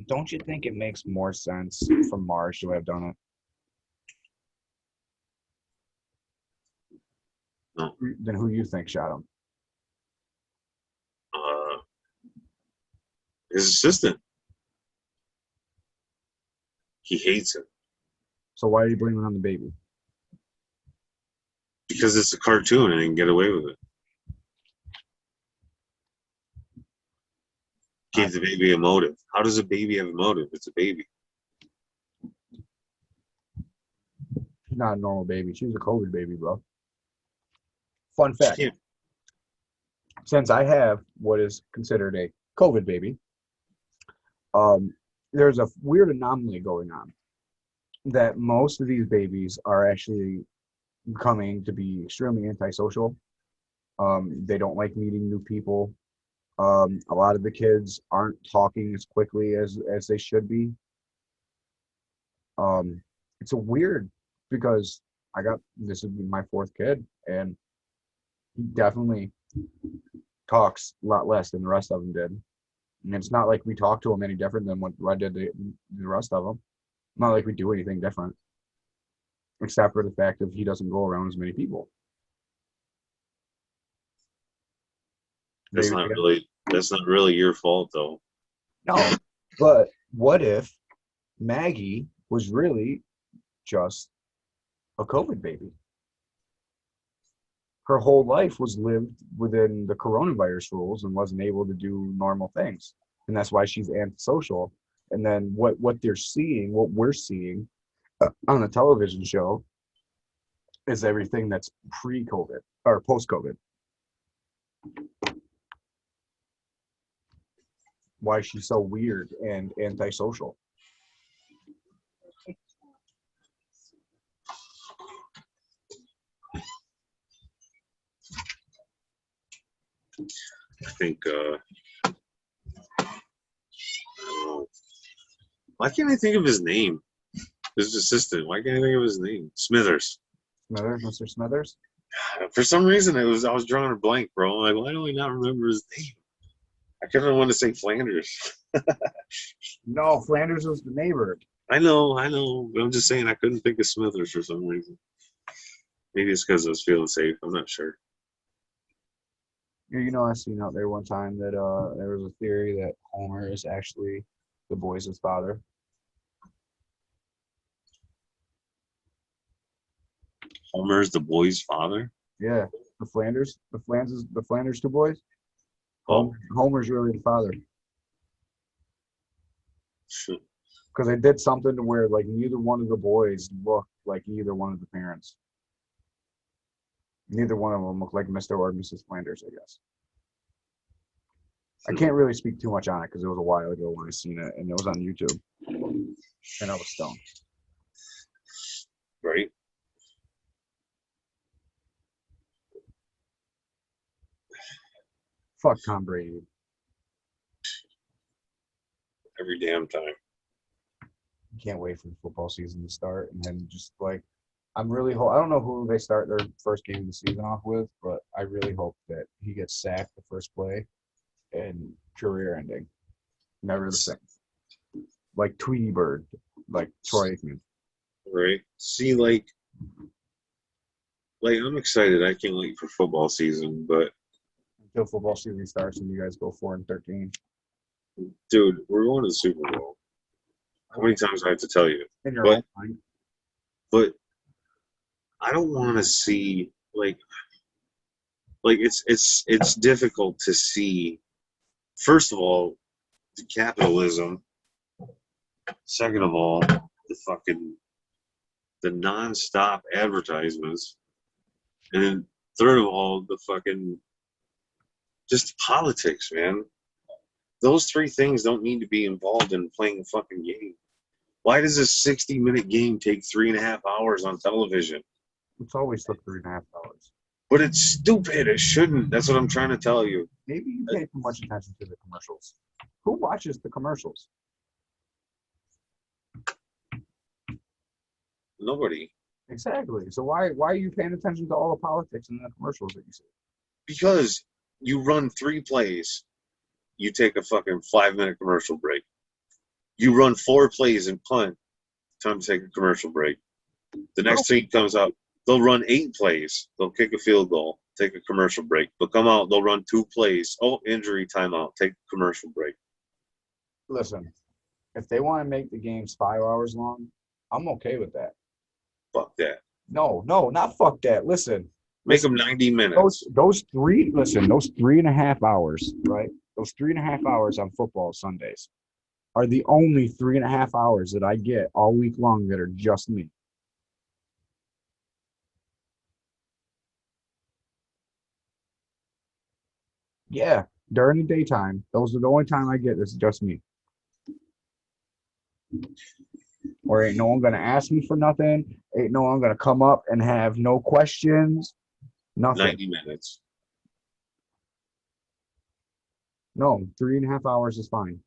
don't you think it makes more sense for Marge to have done it? No. Then who you think shot him? His assistant. He hates him. So why are you blaming it on the baby? Because it's a cartoon and he can get away with it. Gave the baby a motive. How does a baby have a motive? It's a baby. She's not a normal baby. She's a COVID baby, bro. Fun fact. Since I have what is considered a COVID baby, there's a weird anomaly going on that most of these babies are actually coming to be extremely antisocial. They don't like meeting new people. A lot of the kids aren't talking as quickly as they should be. It's a weird because this is my fourth kid, and he definitely talks a lot less than the rest of them did. And it's not like we talk to him any different than what I did the rest of them. Not like we do anything different, except for the fact that he doesn't go around as many people. That's not really your fault, though. No, but what if Maggie was really just a COVID baby? Her whole life was lived within the coronavirus rules and wasn't able to do normal things. And that's why she's antisocial. And then what we're seeing on the television show is everything that's pre-COVID or post-COVID. Why she's so weird and antisocial. I think, I don't know. Why can't I think of his name? His assistant. Why can't I think of his name? Smithers. Smithers, Mr. Smithers? For some reason, I was drawing a blank, bro. I'm like, why do I not remember his name? I kind of want to say Flanders. No, Flanders was the neighbor. I know. But I'm just saying I couldn't think of Smithers for some reason. Maybe it's because I was feeling safe. I'm not sure. You know, I seen out there one time that there was a theory that Homer is actually the boys' father. Homer's the boy's father? Yeah, the Flanders two boys. Oh, Homer's really the father shit. because they did something to where like neither one of the boys looked like either one of the parents. Neither one of them looked like Mr. or Mrs. Flanders, I guess. I can't really speak too much on it because it was a while ago when I seen it, and it was on YouTube, and I was stoned. Right? Fuck Tom Brady. Every damn time. Can't wait for the football season to start, and then just like I don't know who they start their first game of the season off with, but I really hope that he gets sacked the first play and career ending. Never the same. Like Tweety Bird, like Troy Aikman. Right? See, like I'm excited. I can't wait for football season, but Until football season starts and you guys go 4-13. dude, we're going to the Super Bowl. How many times do I have to tell you? In your But own mind. but I don't want to see like it's difficult to see. First of all, the capitalism. Second of all, the nonstop advertisements, and then third of all, the fucking just politics, man. Those three things don't need to be involved in playing a fucking game. Why does a 60-minute game take 3.5 hours on television? It's always took 3.5 hours. But it's stupid. It shouldn't. That's what I'm trying to tell you. Maybe you pay too much attention to the commercials. Who watches the commercials? Nobody. Exactly. So why are you paying attention to all the politics in the commercials that you see? Because you run 3 plays, you take a fucking 5-minute commercial break. You run 4 plays and punt, time to take a commercial break. The next team comes out, they'll run 8 plays, they'll kick a field goal, take a commercial break. They'll come out, they'll run 2 plays, injury timeout, take a commercial break. Listen, if they want to make the games 5 hours long, I'm okay with that. Fuck that. No, not fuck that. Listen. Make them 90 minutes. Those 3.5 hours, right? Those 3.5 hours on football Sundays are the only 3.5 hours that I get all week long that are just me. Yeah, during the daytime, those are the only time I get. It's just me. Or ain't no one gonna ask me for nothing. Ain't no one gonna come up and have no questions. Nothing. 90 minutes. No, 3.5 hours is fine.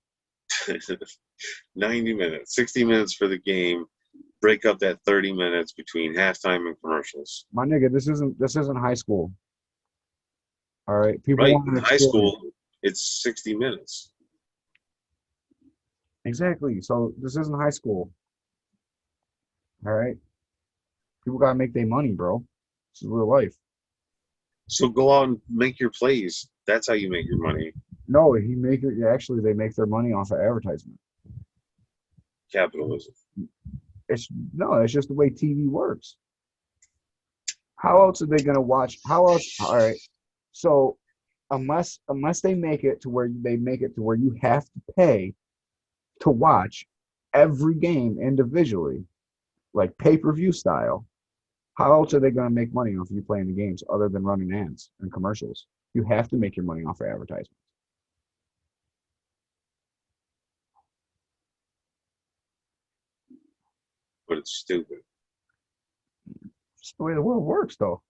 90 minutes. 60 minutes for the game. Break up that 30 minutes between halftime and commercials. My nigga, this isn't high school. All right, people Right, want in to high school, it's 60 minutes. Exactly. So this isn't high school. All right, people gotta make their money, bro. This is real life. So go out and make your plays. That's how you make your money. No, actually they make their money off of advertisement. Capitalism. It's just the way TV works. How else are they gonna watch? How else? All right. So unless they make it to where you have to pay to watch every game individually, like pay-per-view style, how else are they going to make money off you playing the games other than running ads and commercials? You have to make your money off of advertisements. But it's stupid. It's the way the world works, though.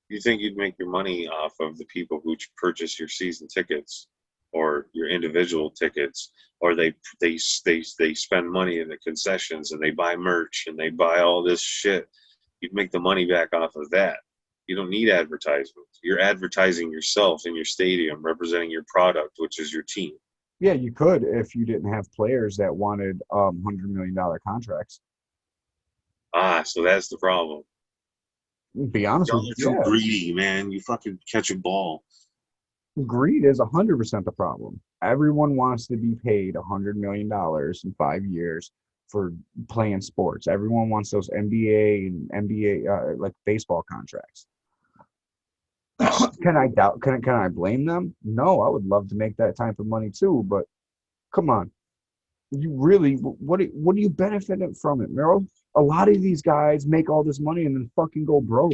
You think you'd make your money off of the people who purchase your season tickets or your individual tickets, or they spend money in the concessions and they buy merch and they buy all this shit. You'd make the money back off of that. You don't need advertisements. You're advertising yourself in your stadium, representing your product, which is your team. Yeah, you could if you didn't have players that wanted $100 million contracts. So that's the problem. Be honest with you, You're too greedy, man. You fucking catch a ball. Greed is 100% the problem. Everyone wants to be paid $100 million in 5 years for playing sports. Everyone wants those NBA and like baseball contracts. Can I doubt? Can I blame them? No, I would love to make that type of money too, but come on, you really what are you benefiting from it, Meryl? A lot of these guys make all this money and then fucking go broke.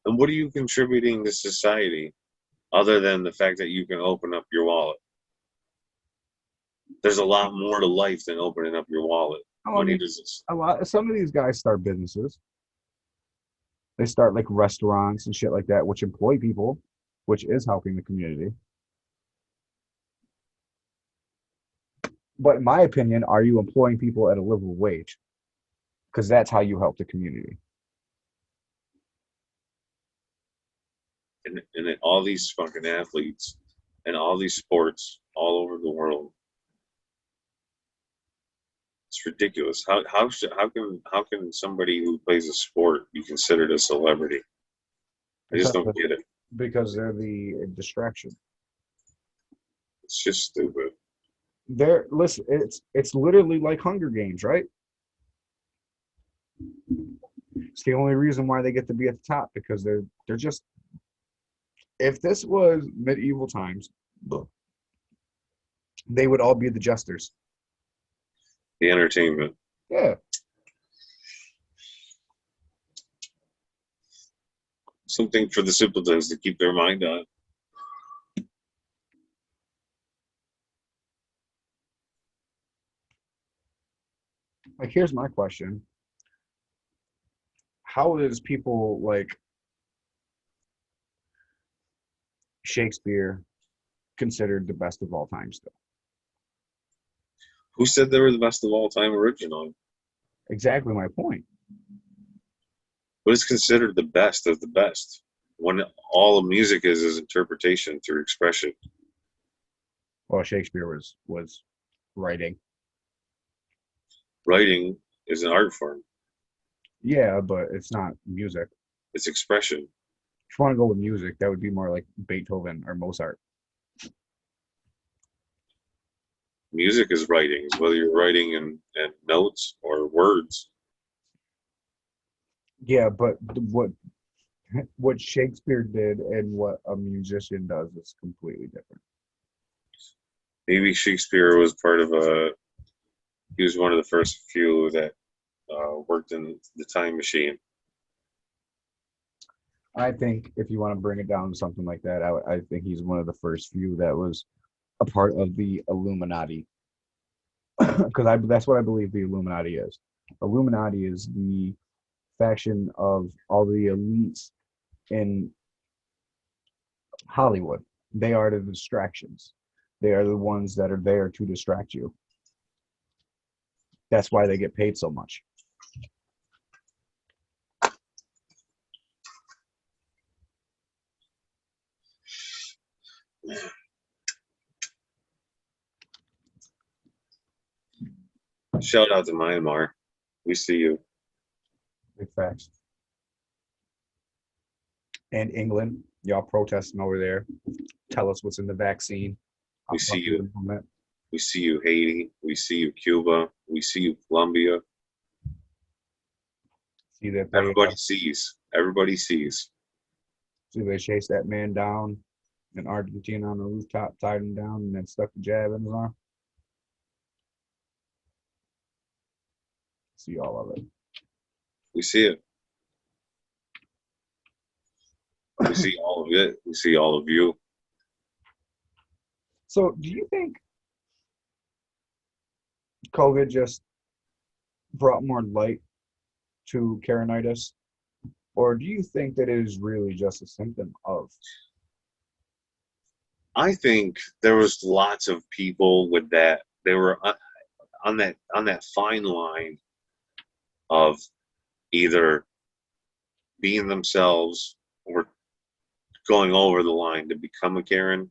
And what are you contributing to society other than the fact that you can open up your wallet? There's a lot more to life than opening up your wallet. Oh, I mean, some of these guys start businesses. They start like restaurants and shit like that, which employ people, which is helping the community. But in my opinion, are you employing people at a livable wage? Because that's how you help the community. And all these fucking athletes and all these sports all over the world. It's ridiculous. How can somebody who plays a sport be considered a celebrity? I just don't get it. Because they're the distraction. It's just stupid. Listen, it's literally like Hunger Games, right? It's the only reason why they get to be at the top, because they're just, if this was medieval times, they would all be the jesters. The entertainment. Yeah. Something for the simpletons to keep their mind on. Like, here's my question. How is people like Shakespeare considered the best of all time still? Who said they were the best of all time originally? Exactly my point. What is considered the best of the best? When all of music is interpretation through expression. Well, Shakespeare was writing. Writing is an art form. Yeah, but it's not music. It's expression. If you want to go with music, that would be more like Beethoven or Mozart. Music is writing, whether you're writing in notes or words. Yeah, but what Shakespeare did and what a musician does is completely different. Maybe Shakespeare was he was one of the first few that worked in the time machine. I think if you want to bring it down to something like that, I think he's one of the first few that was a part of the Illuminati. Because that's what I believe the Illuminati is. Illuminati is the faction of all the elites in Hollywood. They are the distractions. They are the ones that are there to distract you. That's why they get paid so much. Shout out to Myanmar. We see you. Big facts. And England, y'all protesting over there. Tell us what's in the vaccine. We see you. We see you, Haiti. We see you, Cuba. We see you, Colombia. See that everybody sees. Everybody sees. See they chased that man down in Argentina on the rooftop, tied him down, and then stuck the jab in his arm. See all of it. We see it. We see all of it. We see all of you. So do you think COVID just brought more light to Karenitus? Or do you think that it is really just a symptom of? I think there was lots of people with that. They were on that fine line of either being themselves or going over the line to become a Karen.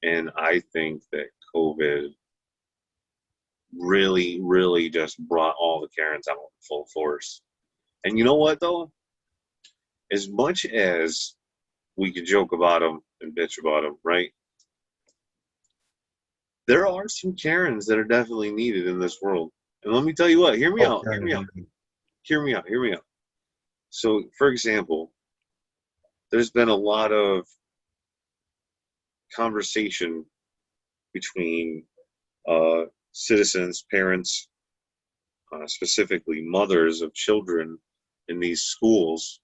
And I think that COVID really, really just brought all the Karens out in full force. And you know what, though? As much as we could joke about them and bitch about them, right? There are some Karens that are definitely needed in this world. And let me tell you what, hear me out. So, for example, there's been a lot of conversation between citizens, parents, specifically mothers of children in these schools,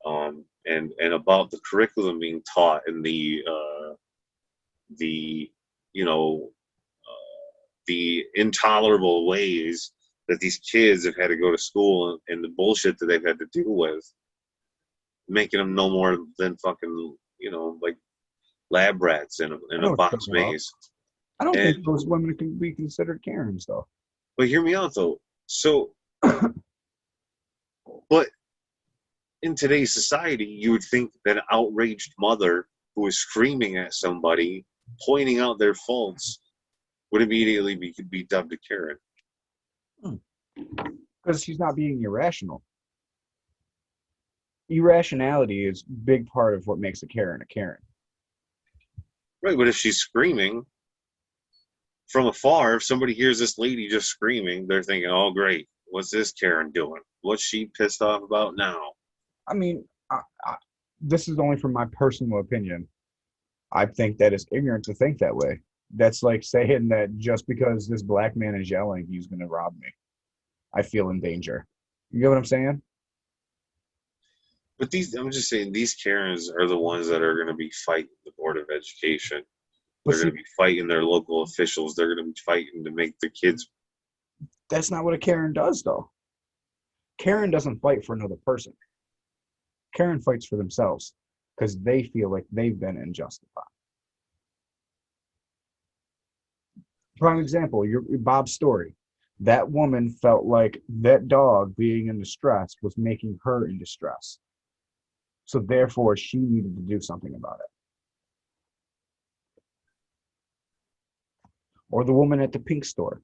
and about the curriculum being taught and the you know the intolerable ways that these kids have had to go to school and the bullshit that they've had to deal with, making them no more than fucking like lab rats in a box maze. I don't think those women can be considered Karens, though. But hear me out, though. So, but in today's society, you would think that an outraged mother who is screaming at somebody, pointing out their faults, would immediately be dubbed a Karen. Because she's not being irrational. Irrationality is a big part of what makes a Karen a Karen. Right, but if she's screaming from afar, if somebody hears this lady just screaming, they're thinking, oh, great, what's this Karen doing? What's she pissed off about now? I mean, this is only from my personal opinion. I think that it's ignorant to think that way. That's like saying that just because this black man is yelling, he's going to rob me. I feel in danger. You get what I'm saying? But I'm just saying, these Karens are the ones that are going to be fighting the Board of Education. They're going to be fighting their local officials. They're going to be fighting to make the kids. That's not what a Karen does, though. Karen doesn't fight for another person. Karen fights for themselves because they feel like they've been unjustified. Prime example, Bob's story. That woman felt like that dog being in distress was making her in distress. So therefore, she needed to do something about it. Or the woman at the pink store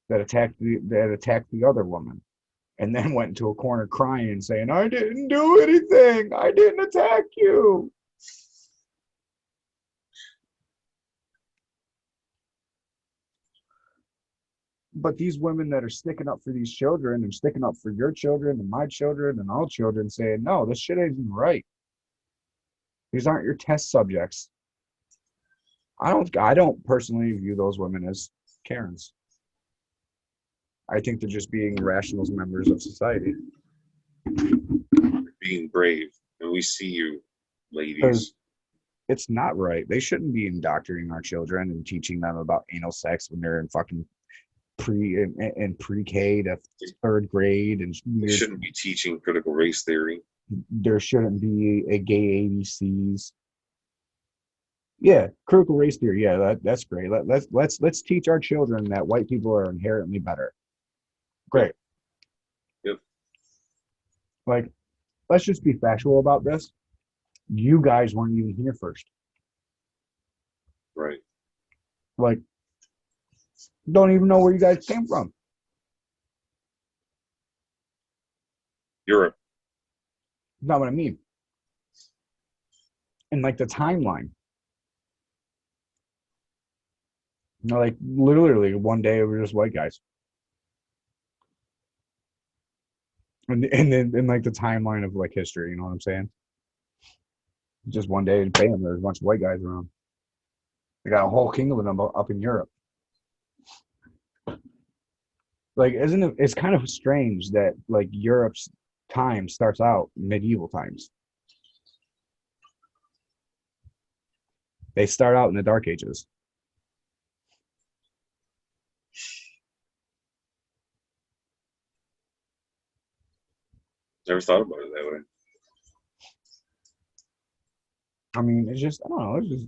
that attacked the other woman, and then went into a corner crying and saying, "I didn't do anything. I didn't attack you." But these women that are sticking up for these children and sticking up for your children and my children and all children, saying, no, this shit ain't right. These aren't your test subjects. I don't personally view those women as Karens. I think they're just being rational members of society. Being brave. And we see you, ladies. It's not right. They shouldn't be indoctrinating our children and teaching them about anal sex when they're in fucking pre-K to third grade, and they shouldn't be teaching critical race theory. There shouldn't be a gay ABCs. Yeah, critical race theory. Yeah, that's great. Let's teach our children that white people are inherently better. Great. Yep. Like, let's just be factual about this. You guys weren't even here first. Right. Like, don't even know where you guys came from. Europe. Not what I mean. And like the timeline. Like literally one day we were just white guys. And then in like the timeline of like history, you know what I'm saying? Just one day, bam, there's a bunch of white guys around. They got a whole kingdom of them up in Europe. Like, isn't it? It's kind of strange that like Europe's time starts out medieval times. They start out in the Dark Ages. Never thought about it that way. I mean, it's just, I don't know, it's just,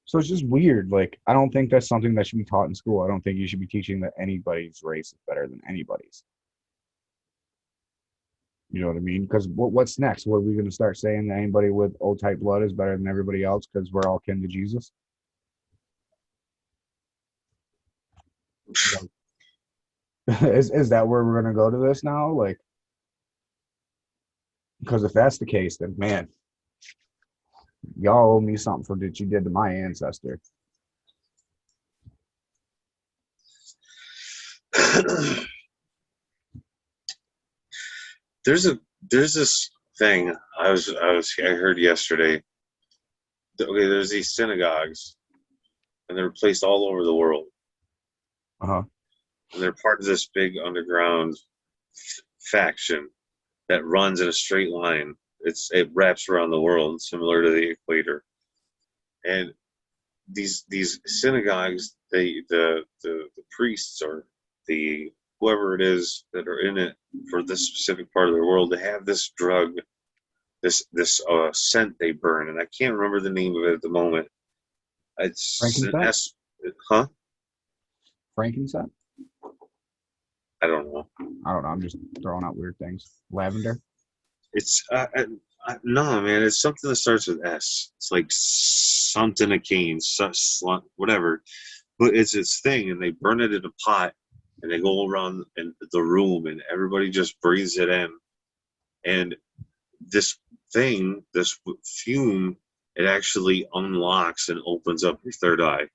so it's just weird. Like, I don't think that's something that should be taught in school. I don't think you should be teaching that anybody's race is better than anybody's. You know what I mean? Because what's next? What are we going to start saying that anybody with old type blood is better than everybody else because we're all kin to Jesus? Is that where we're going to go to this now? Like, because if that's the case, then man, y'all owe me something for what you did to my ancestor. there's this thing I heard yesterday. Okay, there's these synagogues, and they're placed all over the world, Uh-huh. and they're part of this big underground faction that runs in a straight line. It wraps around the world, similar to the equator. And these synagogues, the priests or the whoever it is that are in it for this specific part of the world, they have this drug, this scent they burn, and I can't remember the name of it at the moment. It's an Frankincense? huh? Frankincense? I don't know. I don't know. I'm just throwing out weird things. Lavender? It's no, man. It's something that starts with S. It's like something a cane, whatever. But it's this thing, and they burn it in a pot, and they go around in the room, and everybody just breathes it in. And this thing, this fume, it actually unlocks and opens up your third eye.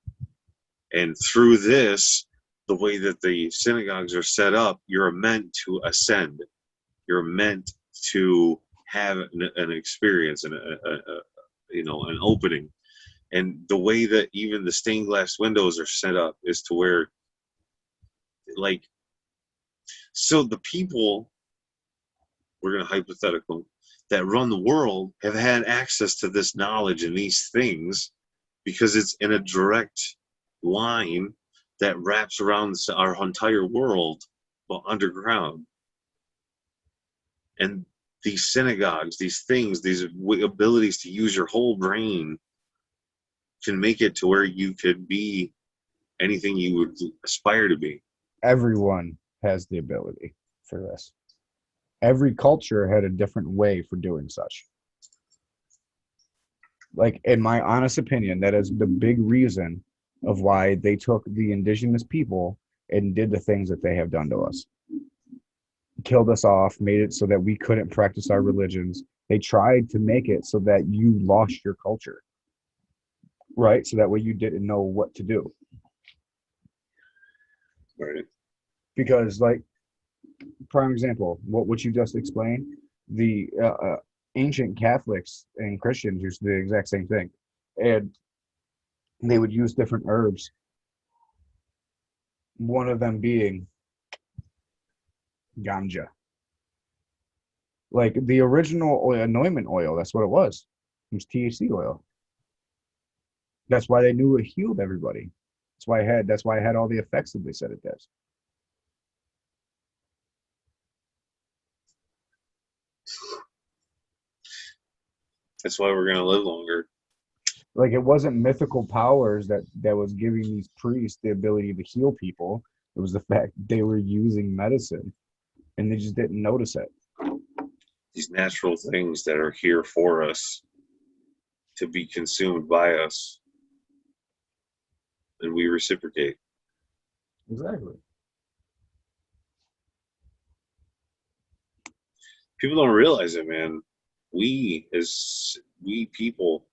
And through this, the way that the synagogues are set up, you're meant to ascend. You're meant to have an experience and an opening. And the way that even the stained glass windows are set up is to where, like, so the people, we're going to hypothetical, that run the world have had access to this knowledge and these things because it's in a direct line that wraps around our entire world, but underground. And these synagogues, these things, these abilities to use your whole brain can make it to where you could be anything you would aspire to be. Everyone has the ability for this. Every culture had a different way for doing such. Like, in my honest opinion, that is the big reason of why they took the indigenous people and did the things that they have done to us. Killed us off, made it so that we couldn't practice our religions. They tried to make it so that you lost your culture, right? So that way you didn't know what to do. Right. Because, like, prime example, what you just explained, the ancient Catholics and Christians used to do the exact same thing. And they would use different herbs. One of them being ganja. Like the original oil, anointment oil, that's what it was. It was THC oil. That's why they knew it healed everybody. That's why it had all the effects that they said it does. That's why we're going to live longer. Like, it wasn't mythical powers that was giving these priests the ability to heal people. It was the fact they were using medicine and they just didn't notice it. These natural things that are here for us to be consumed by us, and we reciprocate. Exactly. People don't realize it, man. We people,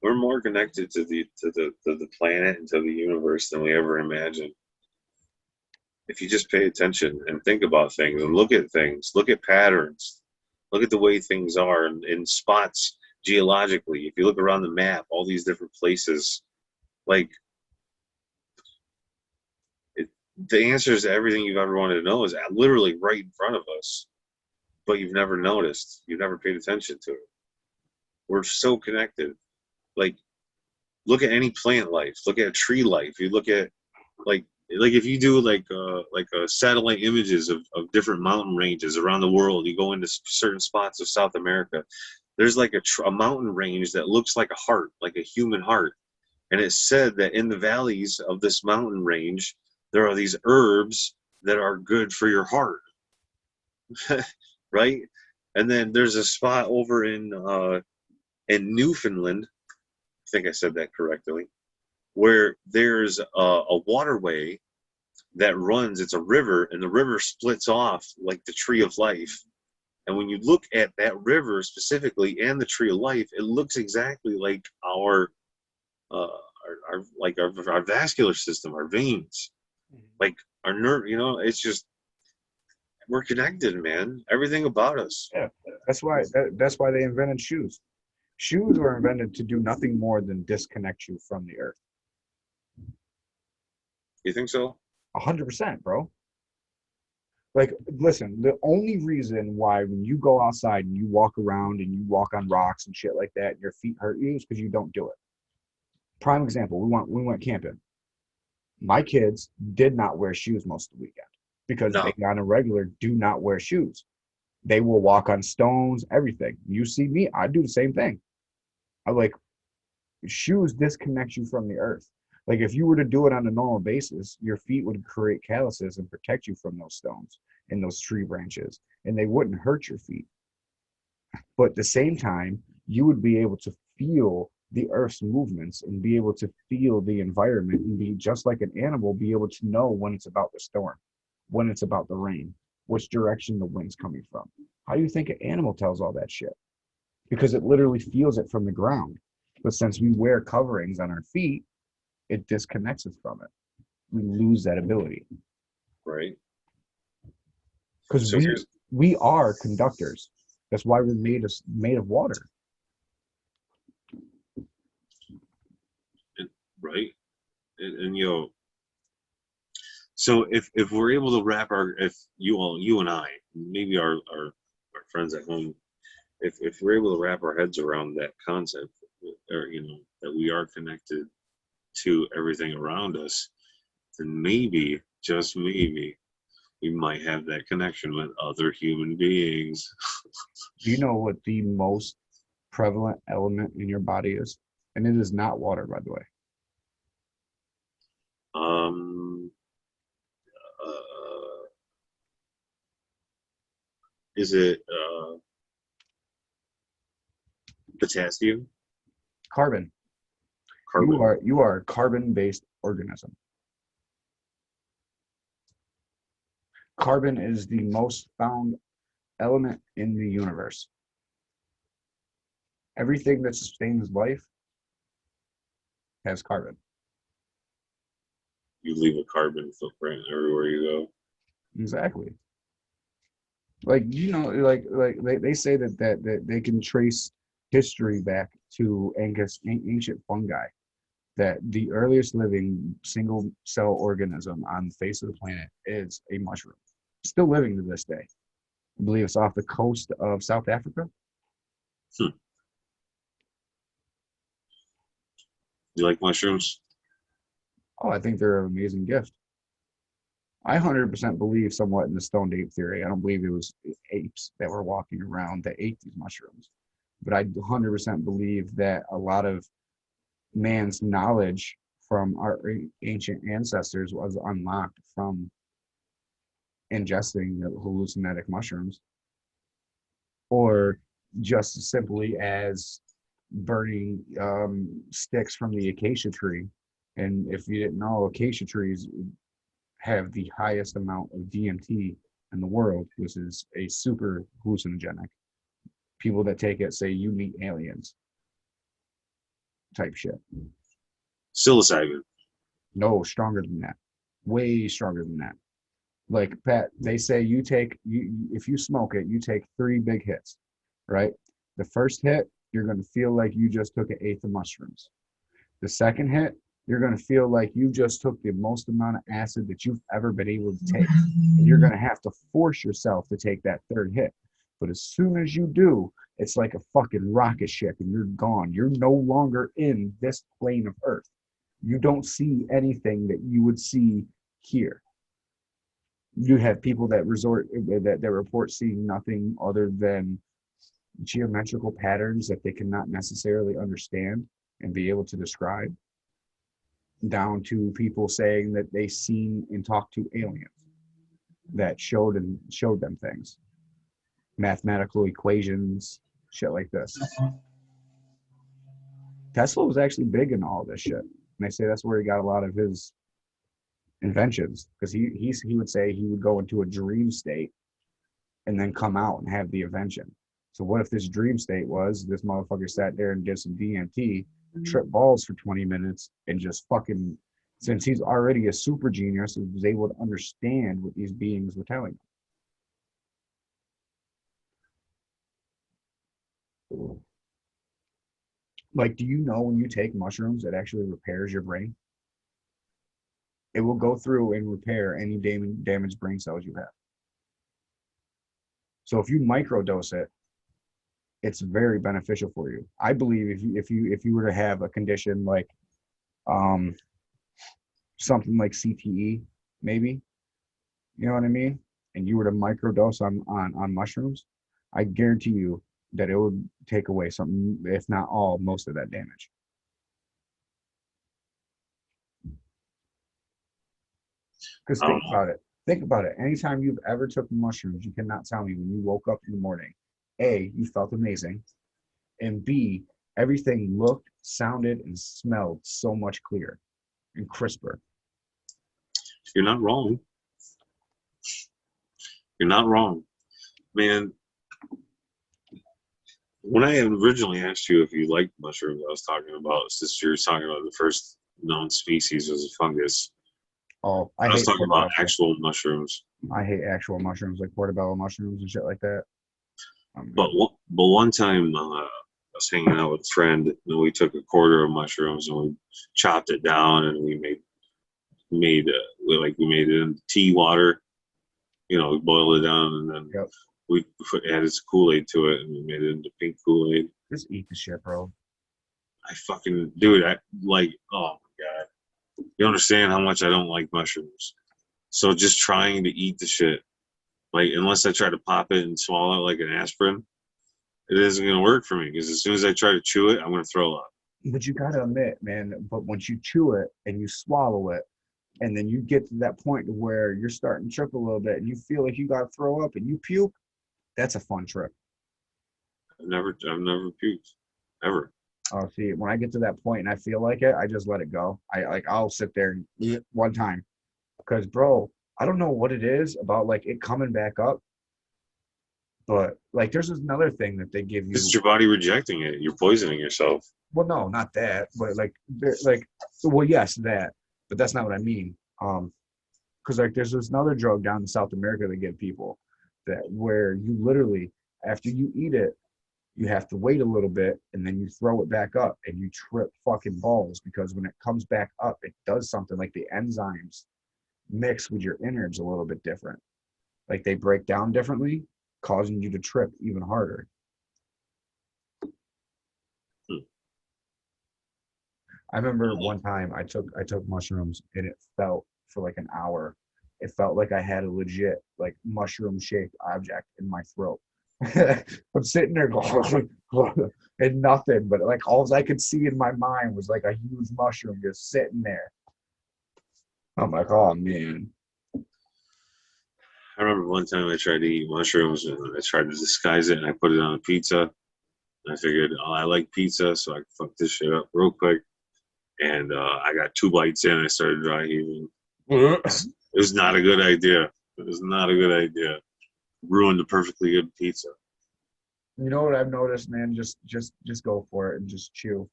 we're more connected to the planet and to the universe than we ever imagined. If you just pay attention and think about things and look at things, look at patterns, look at the way things are in spots geologically. If you look around the map, all these different places, like the answers to everything you've ever wanted to know is literally right in front of us, but you've never noticed. You've never paid attention to it. We're so connected. Like, look at any plant life. Look at tree life. You look at like if you do like satellite images of different mountain ranges around the world. You go into certain spots of South America. There's like a mountain range that looks like a heart, like a human heart. And it's said that in the valleys of this mountain range, there are these herbs that are good for your heart. Right? And then there's a spot over in Newfoundland, I think I said that correctly, where there's a waterway that runs, it's a river, and the river splits off like the tree of life. And when you look at that river specifically and the tree of life, it looks exactly like our vascular system, our veins, like our nerve. It's just We're connected, man. Everything about us. Yeah, that's why they invented shoes. Shoes were invented to do nothing more than disconnect you from the earth. You think so? 100%, bro. Like, listen, the only reason why when you go outside and you walk around and you walk on rocks and shit like that, and your feet hurt you is because you don't do it. Prime example, we went camping. My kids did not wear shoes most of the weekend because No. they on a regular do not wear shoes. They will walk on stones, everything. You see me, I do the same thing. I like shoes disconnect you from the earth. Like if you were to do it on a normal basis, your feet would create calluses and protect you from those stones and those tree branches, and they wouldn't hurt your feet. But at the same time, you would be able to feel the earth's movements and be able to feel the environment and be just like an animal, be able to know when it's about the storm, when it's about the rain, which direction the wind's coming from. How do you think an animal tells all that shit? Because it literally feels it from the ground. But since we wear coverings on our feet, it disconnects us from it. We lose that ability. Right. Because So we are conductors. That's why we're made of water. right. And so if we're able to wrap if you and I, maybe our friends at home, if we're able to wrap our heads around that concept, or that we are connected to everything around us, then maybe, just maybe, we might have that connection with other human beings. Do you know what the most prevalent element in your body is? And it is not water, by the way. Um, is it potassium? Carbon. Carbon. You are a carbon-based organism. Carbon is the most found element in the universe. Everything that sustains life has carbon. You leave a carbon footprint everywhere you go. Exactly. Like like they say that they can trace history back to ancient fungi. That the earliest living single cell organism on the face of the planet is a mushroom. Still living to this day. I believe it's off the coast of South Africa. You like mushrooms? Oh, I think they're an amazing gift. I 100% believe somewhat in the stoned ape theory. I don't believe it was apes that were walking around that ate these mushrooms. But I 100% believe that a lot of man's knowledge from our ancient ancestors was unlocked from ingesting the hallucinogenic mushrooms, or just simply as burning sticks from the acacia tree. And if you didn't know, acacia trees have the highest amount of DMT in the world, which is a super hallucinogenic. People that take it say you meet aliens type shit. Psilocybin. No, stronger than that. Way stronger than that. Like Pat, they say if you smoke it, you take 3 big hits, right? The first hit, you're going to feel like you just took an eighth of mushrooms. The second hit, you're going to feel like you just took the most amount of acid that you've ever been able to take. And you're going to have to force yourself to take that third hit. But as soon as you do, it's like a fucking rocket ship and you're gone. You're no longer in this plane of Earth. You don't see anything that you would see here. You have people that report seeing nothing other than geometrical patterns that they cannot necessarily understand and be able to describe, down to people saying that they seen and talked to aliens that showed them things, mathematical equations, shit like this. Tesla was actually big in all this shit, and they say that's where he got a lot of his inventions, because he would say he would go into a dream state and then come out and have the invention. So what if this dream state was this motherfucker sat there and did some DMT, tripped balls for 20 minutes, and just fucking, since he's already a super genius, was able to understand what these beings were telling him. Like, do you know when you take mushrooms, it actually repairs your brain? It will go through and repair any damaged brain cells you have. So if you microdose it, it's very beneficial for you. I believe if you were to have a condition like something like CTE, maybe, you know what I mean, and you were to microdose on mushrooms, I guarantee you that it would take away some, if not all, most of that damage. Because think about it. Anytime you've ever took mushrooms, you cannot tell me when you woke up in the morning, A, you felt amazing, and B, everything looked, sounded, and smelled so much clearer and crisper. You're not wrong. You're not wrong. Man, when I originally asked you if you liked mushrooms, I was talking about, since you were talking about the first known species was a fungus. Oh, I was talking about actual mushrooms. I hate actual mushrooms, like portobello mushrooms and shit like that. But one time I was hanging out with a friend, and we took a quarter of mushrooms and we chopped it down, and we made it into tea water. You know, we boiled it down, and then we added some Kool-Aid to it, and we made it into pink Kool-Aid. Just eat the shit, bro. I fucking, dude, oh my God. You understand how much I don't like mushrooms. So just trying to eat the shit, like, unless I try to pop it and swallow it like an aspirin, it isn't going to work for me, because as soon as I try to chew it, I'm going to throw up. But you got to admit, man, but once you chew it and you swallow it, and then you get to that point where you're starting to trip a little bit and you feel like you got to throw up and you puke, that's a fun trip. I've never puked, ever. Oh, see, when I get to that point and I feel like it, I just let it go. I'll sit there and eat it one time, because, bro, I don't know what it is about, like, it coming back up, but, like, there's another thing that they give you. It's your body rejecting it. You're poisoning yourself. Well, no, not that, but well, yes, that, but that's not what I mean. Because, like, there's this another drug down in South America they give people where you literally, after you eat it, you have to wait a little bit, and then you throw it back up, and you trip fucking balls, because when it comes back up, it does something, like the enzymes mix with your innards a little bit different. Like, they break down differently, causing you to trip even harder. I remember one time I took mushrooms, and it felt, for like an hour, it felt like I had a legit, like, mushroom shaped object in my throat. I'm sitting there going, and nothing, but, like, all I could see in my mind was, like, a huge mushroom just sitting there. I'm like, oh man. I remember one time I tried to eat mushrooms, and I tried to disguise it, and I put it on a pizza. And I figured, I like pizza, so I could fuck this shit up real quick. And I got 2 bites in, and I started dry heaving. It was not a good idea. It was not a good idea. Ruined a perfectly good pizza. You know what I've noticed, man? Just go for it and just chew.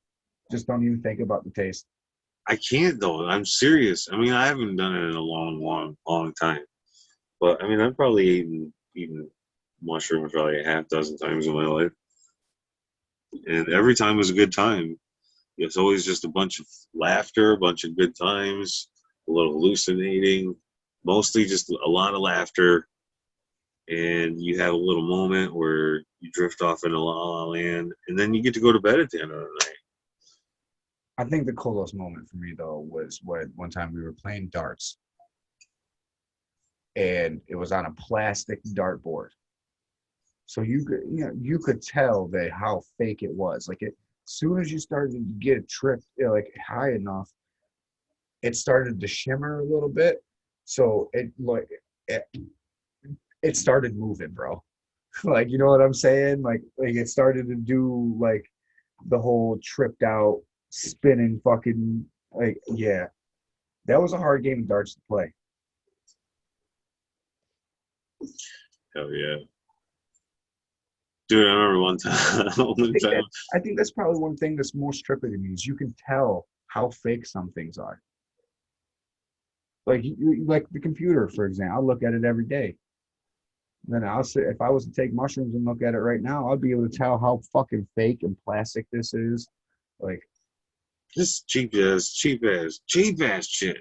Just don't even think about the taste. I can't, though. I'm serious. I mean, I haven't done it in a long time. But I mean, I've probably eaten mushrooms probably a half dozen times in my life, and every time was a good time. It's always just a bunch of laughter, a bunch of good times, a little hallucinating, mostly just a lot of laughter. And you have a little moment where you drift off into la la land, and then you get to go to bed at the end of the night. I think the coolest moment for me, though, was when one time we were playing darts, and it was on a plastic dartboard. So you could tell that how fake it was. Like, as soon as you started to get tripped, like, high enough, it started to shimmer a little bit. So it started moving, bro. Like, you know what I'm saying? Like it started to do, like, the whole tripped out, spinning fucking, like, yeah. That was a hard game of darts to play. Hell yeah. Dude, I remember one time. I think that's probably one thing that's most trippy to me, is you can tell how fake some things are. Like the computer, for example. I'll look at it every day. Then I'll say, if I was to take mushrooms and look at it right now, I'd be able to tell how fucking fake and plastic this is. Like, Just cheap ass shit.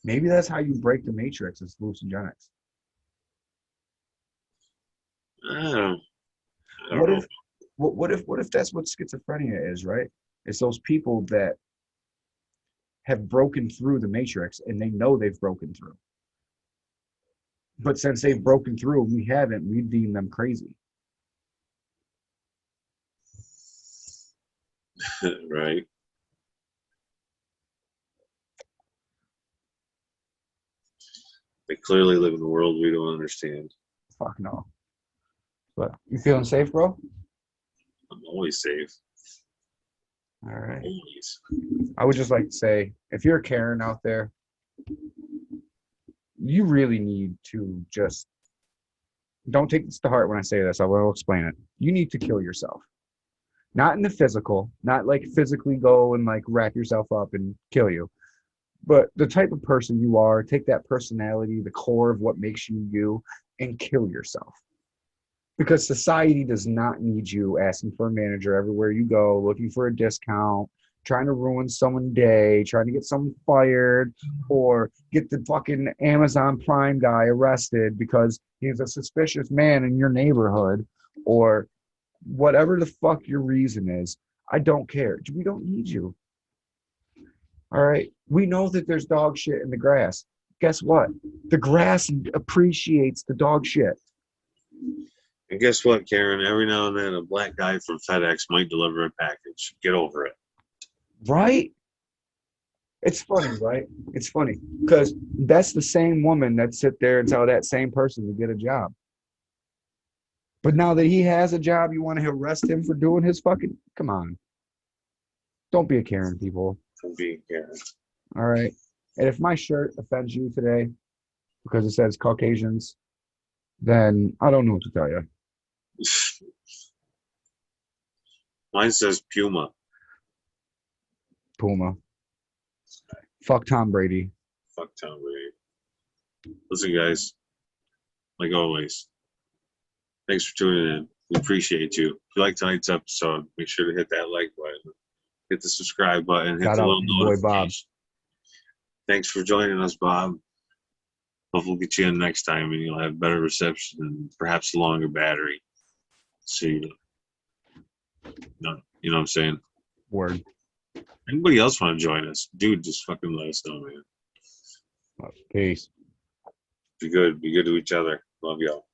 maybe that's how you break the matrix. It's hallucinogenics. I don't What know. if, what if that's what schizophrenia is, right? It's those people that have broken through the matrix and they know they've broken through. But since they've broken through and we haven't, we deem them crazy. Right. They clearly live in a world we don't understand. Fuck no. But you feeling safe, bro? I'm always safe. All right. Always. I would just like to say, if you're a Karen out there, you really need to just don't take this to heart when I say this. I will explain it. You need to kill yourself. Not in the physical, not like physically go and like wrap yourself up and kill you. But the type of person you are, take that personality, the core of what makes you you, and kill yourself. Because society does not need you asking for a manager everywhere you go, looking for a discount, trying to ruin someone's day, trying to get someone fired, or get the fucking Amazon Prime guy arrested because he's a suspicious man in your neighborhood, or whatever the fuck your reason is. I don't care. We don't need you. All right. We know that there's dog shit in the grass. Guess what? The grass appreciates the dog shit. And guess what, Karen? Every now and then, a black guy from FedEx might deliver a package. Get over it. Right? It's funny, right? It's funny because that's the same woman that sit there and tell that same person to get a job. But now that he has a job, you want to arrest him for doing his fucking... Come on. Don't be a Karen, people. Don't be a Karen. All right? And if my shirt offends you today because it says Caucasians, then I don't know what to tell you. Mine says Puma. Puma. Fuck Tom Brady. Fuck Tom Brady. Listen, guys, like always, thanks for tuning in. We appreciate you. If you like tonight's episode, make sure to hit that like button, hit the subscribe button, hit Shout the out little to your boy Bob. notification. Thanks for joining us, Bob. Hopefully we'll get you in next time and you'll have better reception and perhaps a longer battery. So you know what I'm saying? Word. Anybody else want to join us? Dude, just fucking let us know, man. Peace. Be good. Be good to each other. Love y'all.